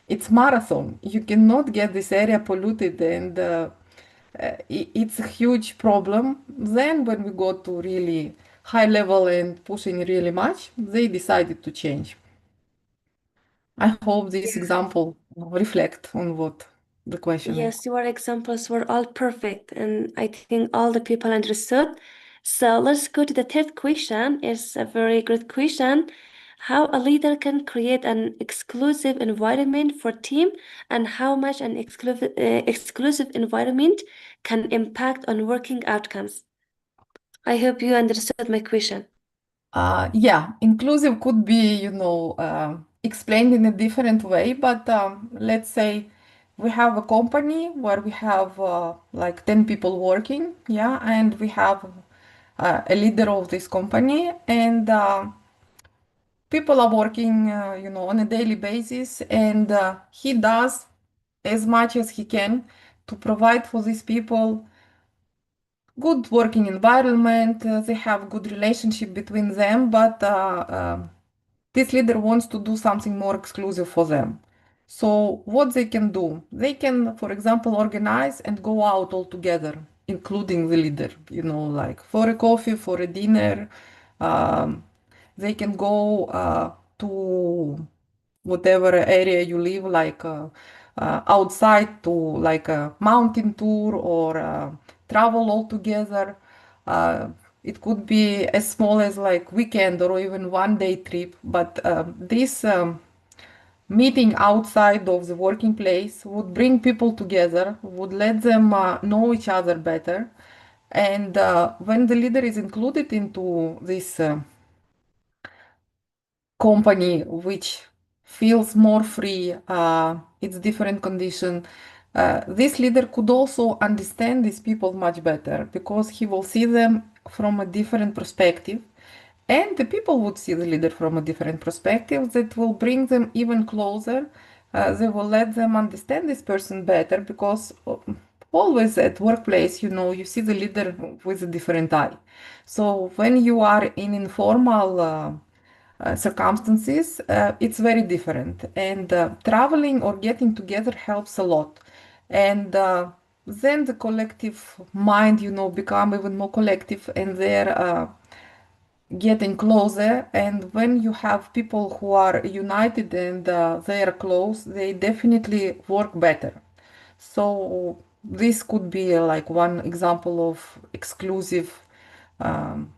it's marathon. You cannot get this area polluted, and it's a huge problem. Then when we got to really high level and pushing really much, they decided to change. I hope this example reflect on what the question is. Yes, your examples were all perfect, and I think all the people understood. So let's go to the third question. It's a very good question. How a leader can create an exclusive environment for team, and how much an exclusive environment can impact on working outcomes. I hope you understood my question. Yeah, inclusive could be, explained in a different way, but let's say we have a company where we have like 10 people working, yeah, and we have a leader of this company, and people are working, on a daily basis, and he does as much as he can to provide for these people good working environment. They have good relationship between them, but this leader wants to do something more exclusive for them. So what they can do? They can, for example, organize and go out all together, including the leader, like for a coffee, for a dinner. Um, they can go to whatever area you live, like outside to like a mountain tour or travel all together. Uh, it could be as small as like weekend or even 1 day trip, but this meeting outside of the working place would bring people together, would let them know each other better. And when the leader is included into this company which feels more free, it's different condition. This leader could also understand these people much better because he will see them from a different perspective, and the people would see the leader from a different perspective that will bring them even closer. They will let them understand this person better because always at workplace, you see the leader with a different eye. So when you are in informal circumstances, it's very different. And traveling or getting together helps a lot. And then the collective mind, become even more collective, and they're getting closer. And when you have people who are united and they are close, they definitely work better. So this could be like one example of exclusive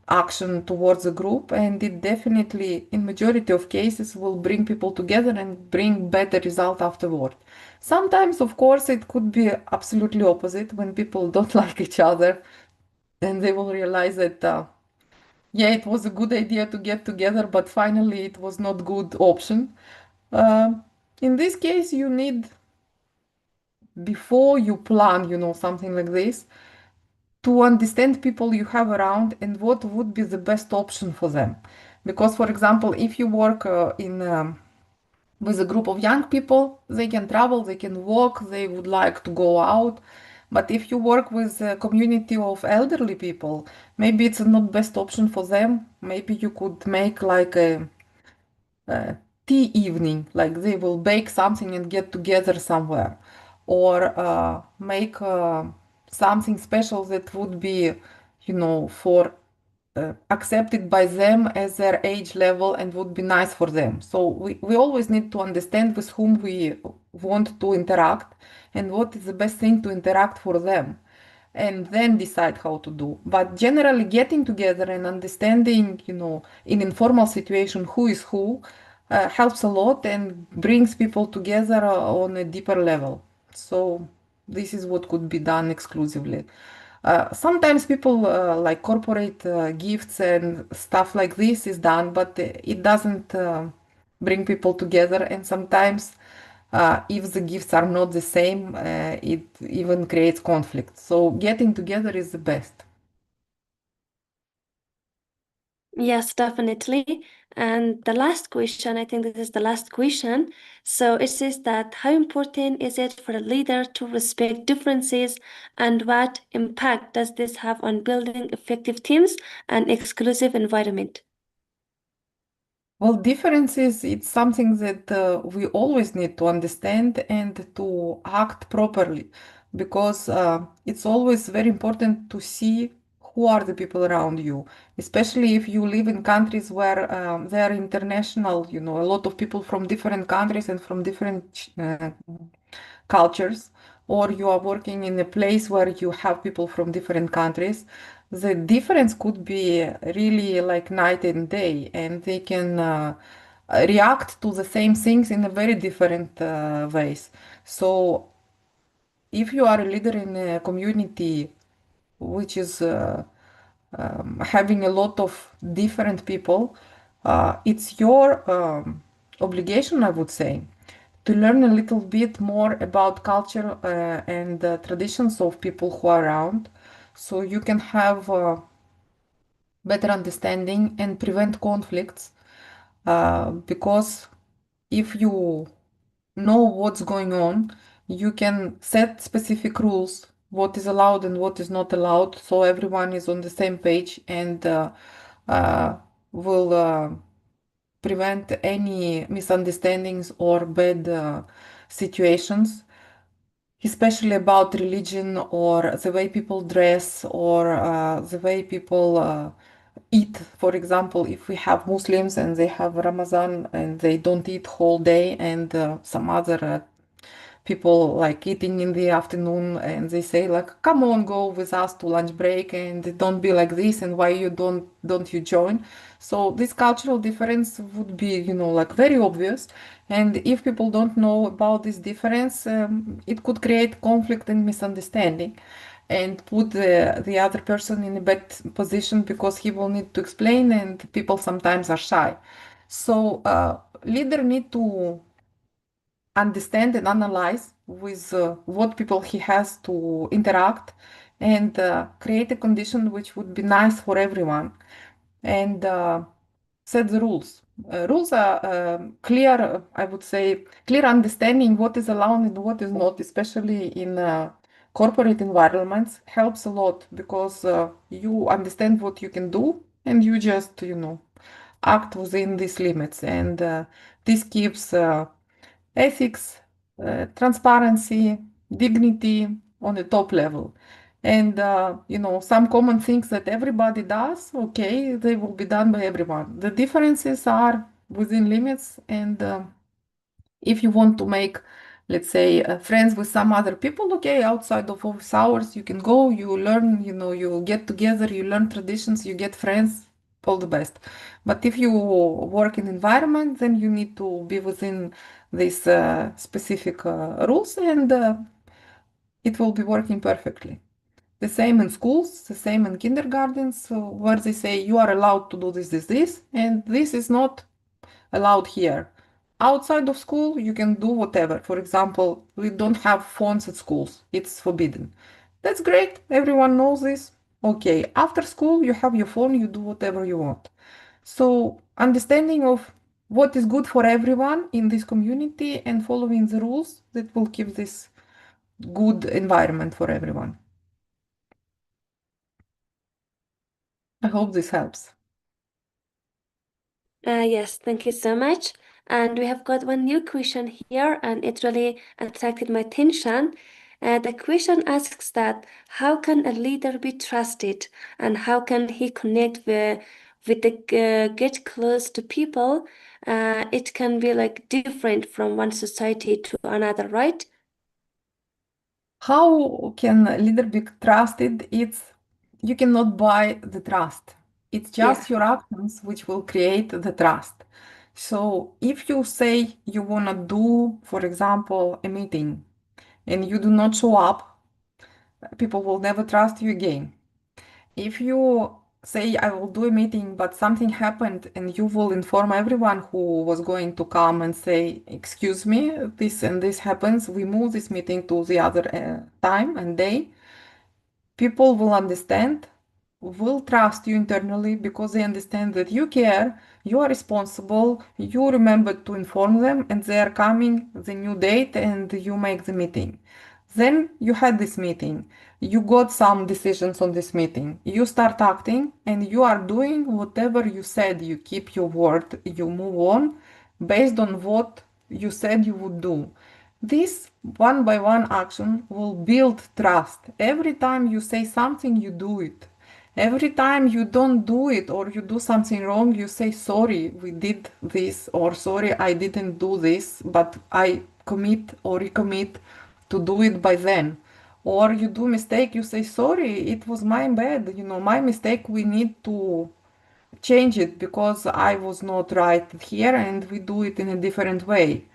action towards a group, and it definitely, in majority of cases, will bring people together and bring better result afterward. Sometimes, of course, it could be absolutely opposite when people don't like each other, and they will realize that yeah, it was a good idea to get together, but finally it was not good option. Uh, in this case, you need, before you plan, something like this, to understand people you have around and what would be the best option for them. Because, for example, if you work in with a group of young people, they can travel, they can walk, they would like to go out. But if you work with a community of elderly people, maybe it's not best option for them. Maybe you could make like a tea evening, like they will bake something and get together somewhere, or make something special that would be, for accepted by them as their age level and would be nice for them. So we always need to understand with whom we want to interact and what is the best thing to interact for them and then decide how to do. But generally getting together and understanding, in informal situation who is who helps a lot and brings people together on a deeper level. So this is what could be done exclusively. Sometimes people like corporate gifts and stuff like this is done, but it doesn't bring people together. And sometimes, if the gifts are not the same, it even creates conflict. So getting together is the best. Yes, definitely. And the last question, I think this is the last question. So it says that how important is it for a leader to respect differences and what impact does this have on building effective teams and exclusive environment? Well, differences, it's something that we always need to understand and to act properly because it's always very important to see who are the people around you, especially if you live in countries where they are international, a lot of people from different countries and from different cultures, or you are working in a place where you have people from different countries, the difference could be really like night and day, and they can react to the same things in a very different ways. So, if you are a leader in a community which is having a lot of different people, it's your obligation, I would say, to learn a little bit more about culture and traditions of people who are around, so you can have better understanding and prevent conflicts. Because if you know what's going on, you can set specific rules, what is allowed and what is not allowed, so everyone is on the same page and uh, will prevent any misunderstandings or bad situations, especially about religion or the way people dress or the way people eat. For example, if we have Muslims and they have Ramadan and they don't eat whole day, and some other people like eating in the afternoon, and they say like, come on, go with us to lunch break and don't be like this, and why you don't you join. So this cultural difference would be, like very obvious, and if people don't know about this difference, it could create conflict and misunderstanding and put the other person in a bad position because he will need to explain, and people sometimes are shy. So leader need to understand and analyze with what people he has to interact, and create a condition which would be nice for everyone, and set the rules. Rules are clear, I would say, clear understanding what is allowed and what is not, especially in corporate environments, helps a lot because you understand what you can do and you just, act within these limits. And this keeps ethics, transparency, dignity on the top level. And, some common things that everybody does, okay, they will be done by everyone. The differences are within limits. And if you want to make, let's say, friends with some other people, okay, outside of office hours, you can go, you learn, you get together, you learn traditions, you get friends, all the best. But if you work in environment, then you need to be within these specific rules, and it will be working perfectly. The same in schools, the same in kindergartens, so where they say you are allowed to do this, and this is not allowed here. Outside of school, you can do whatever. For example, we don't have phones at schools. It's forbidden. That's great. Everyone knows this. Okay, after school, you have your phone, you do whatever you want. So, understanding of what is good for everyone in this community and following the rules that will keep this good environment for everyone. I hope this helps. Yes, thank you so much. And we have got one new question here, and it really attracted my attention. The question asks that how can a leader be trusted, and how can he connect with the get close to people? It can be like different from one society to another, right? How can a leader be trusted? You cannot buy the trust. It's just your actions which will create the trust. So if you say you want to do, for example, a meeting and you do not show up, people will never trust you again. If you say I will do a meeting, but something happened and you will inform everyone who was going to come and say, excuse me, this and this happens, we move this meeting to the other time and day, people will understand, will trust you internally because they understand that you care, you are responsible, you remember to inform them, and they are coming the new date and you make the meeting. Then you had this meeting, you got some decisions on this meeting, you start acting and you are doing whatever you said, you keep your word, you move on based on what you said you would do. This one by one action will build trust. Every time you say something, you do it. Every time you don't do it or you do something wrong, you say, sorry, we did this, or sorry, I didn't do this, but I commit or recommit to do it by then. Or you do mistake, you say, sorry, it was my bad, my mistake, we need to change it because I was not right here and we do it in a different way.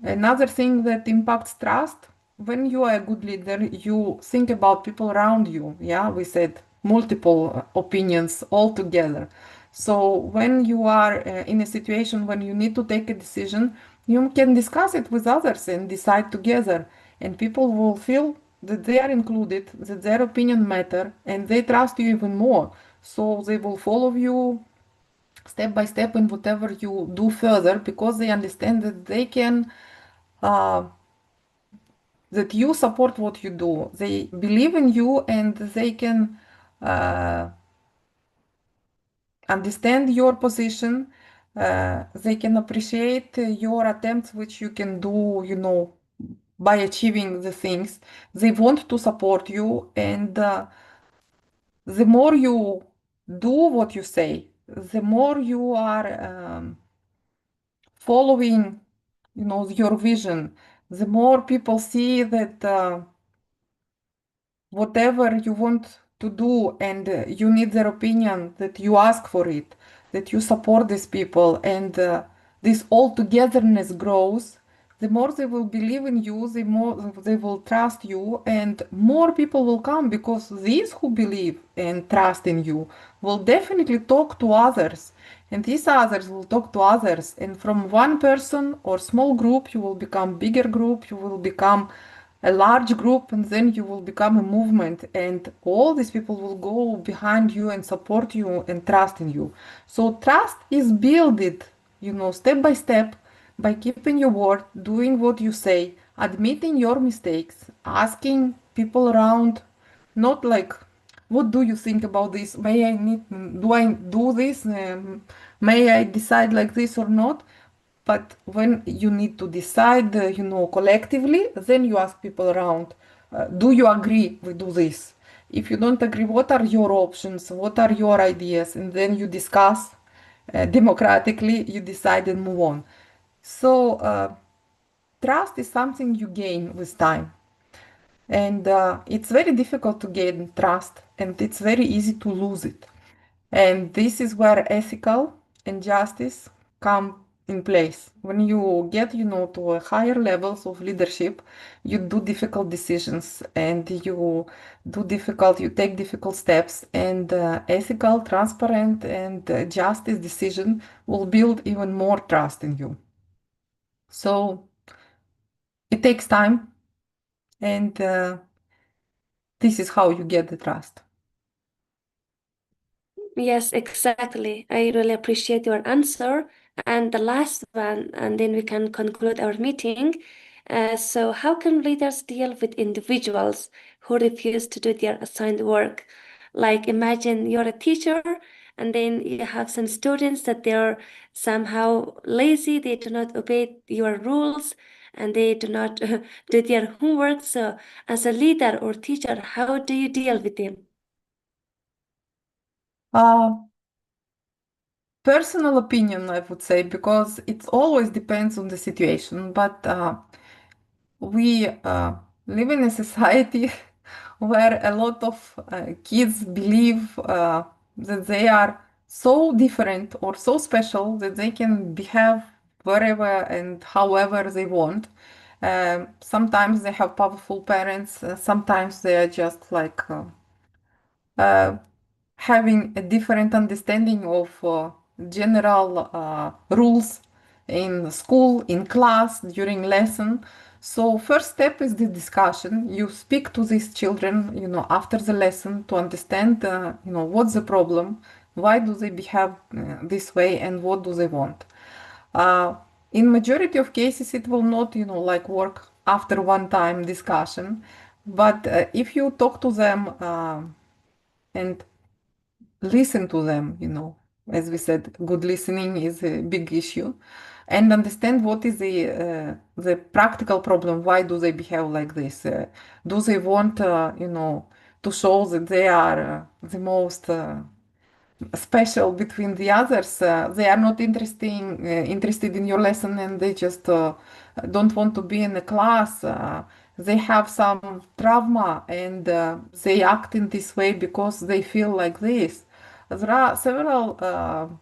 Another thing that impacts trust, when you are a good leader, you think about people around you. Yeah, we said multiple opinions all together. So when you are in a situation when you need to take a decision, you can discuss it with others and decide together. And people will feel that they are included, that their opinion matter, and they trust you even more. So they will follow you step by step in whatever you do further because they understand that they can uh, that you support what you do. They believe in you and they can uh, understand your position. They can appreciate your attempts, which you can do, by achieving the things. They want to support you, and the more you do what you say, the more you are following, your vision, the more people see that. Whatever you want to do and you need their opinion, that you ask for it, that you support these people, and this all togetherness grows, the more they will believe in you, the more they will trust you, and more people will come because these who believe and trust in you will definitely talk to others. And these others will talk to others, and from one person or small group, you will become bigger group, you will become a large group, and then you will become a movement, and all these people will go behind you and support you and trust in you. So trust is built, step by step, by keeping your word, doing what you say, admitting your mistakes, asking people around, not like, what do you think about this? Do I do this? May I decide like this or not? But when you need to decide, collectively, then you ask people around, do you agree we do this? If you don't agree, what are your options? What are your ideas? And then you discuss democratically, you decide and move on. So, trust is something you gain with time. And it's very difficult to gain trust, and it's very easy to lose it. And this is where ethical and justice come in place. When you get, to a higher levels of leadership, you do difficult decisions and you take difficult steps, and ethical, transparent, and justice decision will build even more trust in you. So it takes time, and this is how you get the trust. Yes, exactly. I really appreciate your answer. And the last one, and then we can conclude our meeting. So how can leaders deal with individuals who refuse to do their assigned work? Like imagine you're a teacher and then you have some students that they're somehow lazy, they do not obey your rules and they do not do their homework. So as a leader or teacher, how do you deal with them? Personal opinion, I would say, because it always depends on the situation. But we live in a society where a lot of kids believe that they are so different or so special that they can behave wherever and however they want. Sometimes they have powerful parents, sometimes they are just like uh, having a different understanding of general rules in school, in class, during lesson. So first step is the discussion. You speak to these children, after the lesson to understand, what's the problem, why do they behave this way, and what do they want. Uh, in majority of cases, it will not, like work after one time discussion. But if you talk to them and listen to them, as we said, good listening is a big issue, and understand what is the practical problem. Why do they behave like this? Do they want, to show that they are the most special between the others? They are not interested in your lesson, and they just don't want to be in the class. They have some trauma, and they act in this way because they feel like this. There are several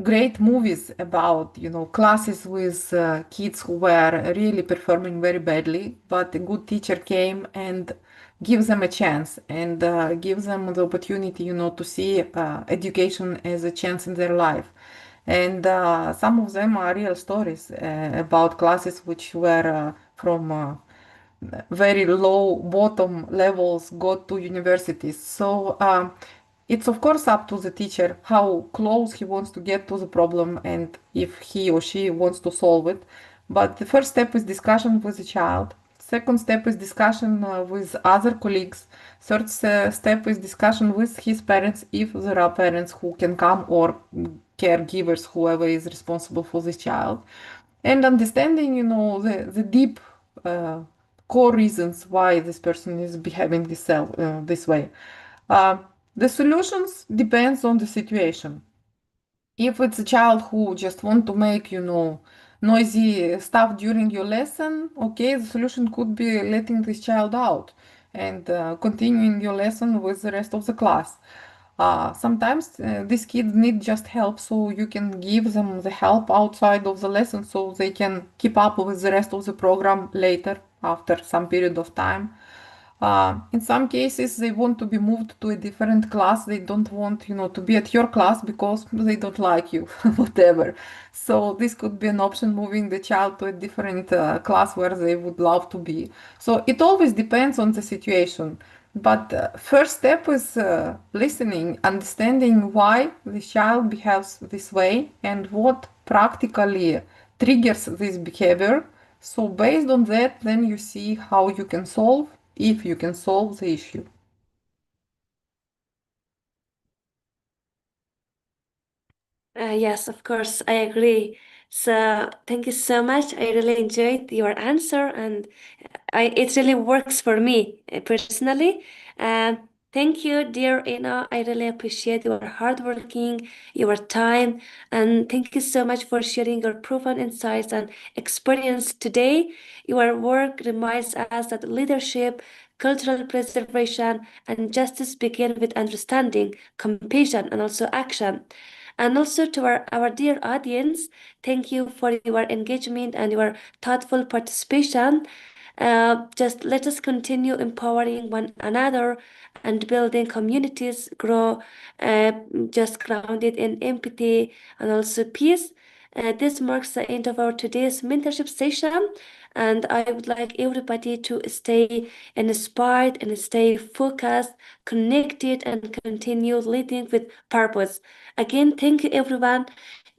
great movies about, classes with kids who were really performing very badly, but a good teacher came and gives them a chance and gives them the opportunity, to see education as a chance in their life. And some of them are real stories about classes which were from very low bottom levels got to universities. So it's of course up to the teacher how close he wants to get to the problem and if he or she wants to solve it. But the first step is discussion with the child. Second step is discussion with other colleagues. Third step is discussion with his parents if there are parents who can come, or caregivers, whoever is responsible for this child. And understanding, the deep uh, core reasons why this person is behaving this way. Uh, the solutions depends on the situation. If it's a child who just want to make, noisy stuff during your lesson, okay, the solution could be letting this child out and continuing your lesson with the rest of the class. Sometimes these kids need just help, so you can give them the help outside of the lesson so they can keep up with the rest of the program later after some period of time. In some cases, they want to be moved to a different class. They don't want, to be at your class because they don't like you, whatever. So this could be an option, moving the child to a different class where they would love to be. So it always depends on the situation. But first step is listening, understanding why the child behaves this way and what practically triggers this behavior. So based on that, then you see how you can solve, if you can solve the issue. Yes, of course, I agree. So thank you so much. I really enjoyed your answer, and it really works for me personally. Thank you, dear Ina. I really appreciate your hardworking, your time, and thank you so much for sharing your proven insights and experience today. Your work reminds us that leadership, cultural preservation, and justice begin with understanding, compassion, and also action. And also to our dear audience, thank you for your engagement and your thoughtful participation. Just let us continue empowering one another and building communities grow just grounded in empathy and also peace. This marks the end of our today's mentorship session, and I would like everybody to stay inspired and stay focused, connected, and continue leading with purpose. Again, thank you everyone.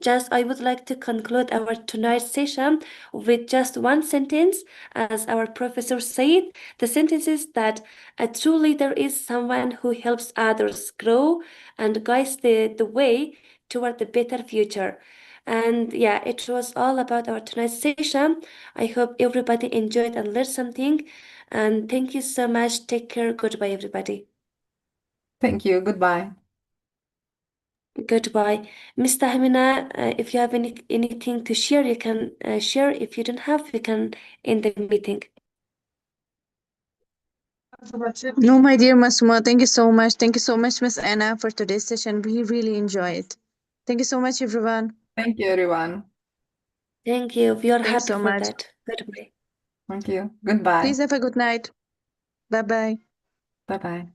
I would like to conclude our tonight's session with just one sentence. As our professor said, the sentence is that a true leader is someone who helps others grow and guides the way toward the better future. And yeah, it was all about our tonight's session. I hope everybody enjoyed and learned something. And thank you so much. Take care. Goodbye, everybody. Thank you. Goodbye. Goodbye. Ms. Tahmina, if you have anything to share, you can share. If you don't have, we can end the meeting. No, my dear Masuma, thank you so much. Thank you so much, Miss Anna, for today's session. We really enjoy it. Thank you so much, everyone. Thank you, everyone. Thank you. We are Thank you happy so for much. that. Goodbye. Thank you. Goodbye. Please have a good night. Bye-bye. Bye-bye.